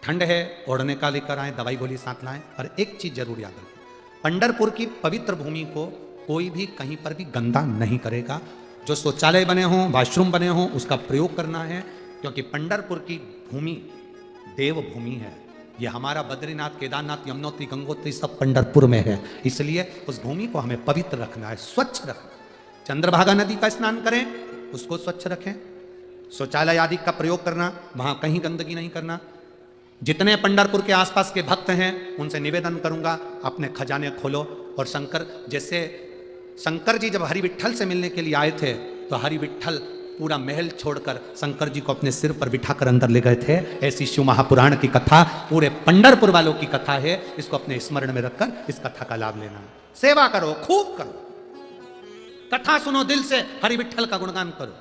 ठंड है, ओढ़ने का लेकर आए, दवाई गोली साथ लाएं। और एक चीज जरूर याद रखें, पंढरपुर की पवित्र भूमि को कोई भी कहीं पर भी गंदा नहीं करेगा। जो शौचालय बने हों, वॉशरूम बने हों, उसका प्रयोग करना है, क्योंकि पंढरपुर की भूमि देव भूमि है। ये हमारा बद्रीनाथ, केदारनाथ, यमुनोत्री, गंगोत्री सब पंढरपुर में है। इसलिए उस भूमि को हमें पवित्र रखना है, स्वच्छ रखना है। चंद्रभागा नदी का स्नान करें, उसको स्वच्छ रखें। शौचालय आदि का प्रयोग करना, वहां कहीं गंदगी नहीं करना। जितने पंढरपुर के आसपास के भक्त हैं उनसे निवेदन करूंगा, अपने खजाने खोलो। और शंकर, जैसे शंकर जी जब हरि विट्ठल से मिलने के लिए आए थे तो हरि विट्ठल पूरा महल छोड़कर शंकर जी को अपने सिर पर बिठाकर अंदर ले गए थे। ऐसी शिव महापुराण की कथा पूरे पंढरपुर वालों की कथा है। इसको अपने स्मरण में रखकर इस कथा का लाभ लेना। सेवा करो, खूब करो, कथा सुनो, दिल से हरि विट्ठल का गुणगान करो।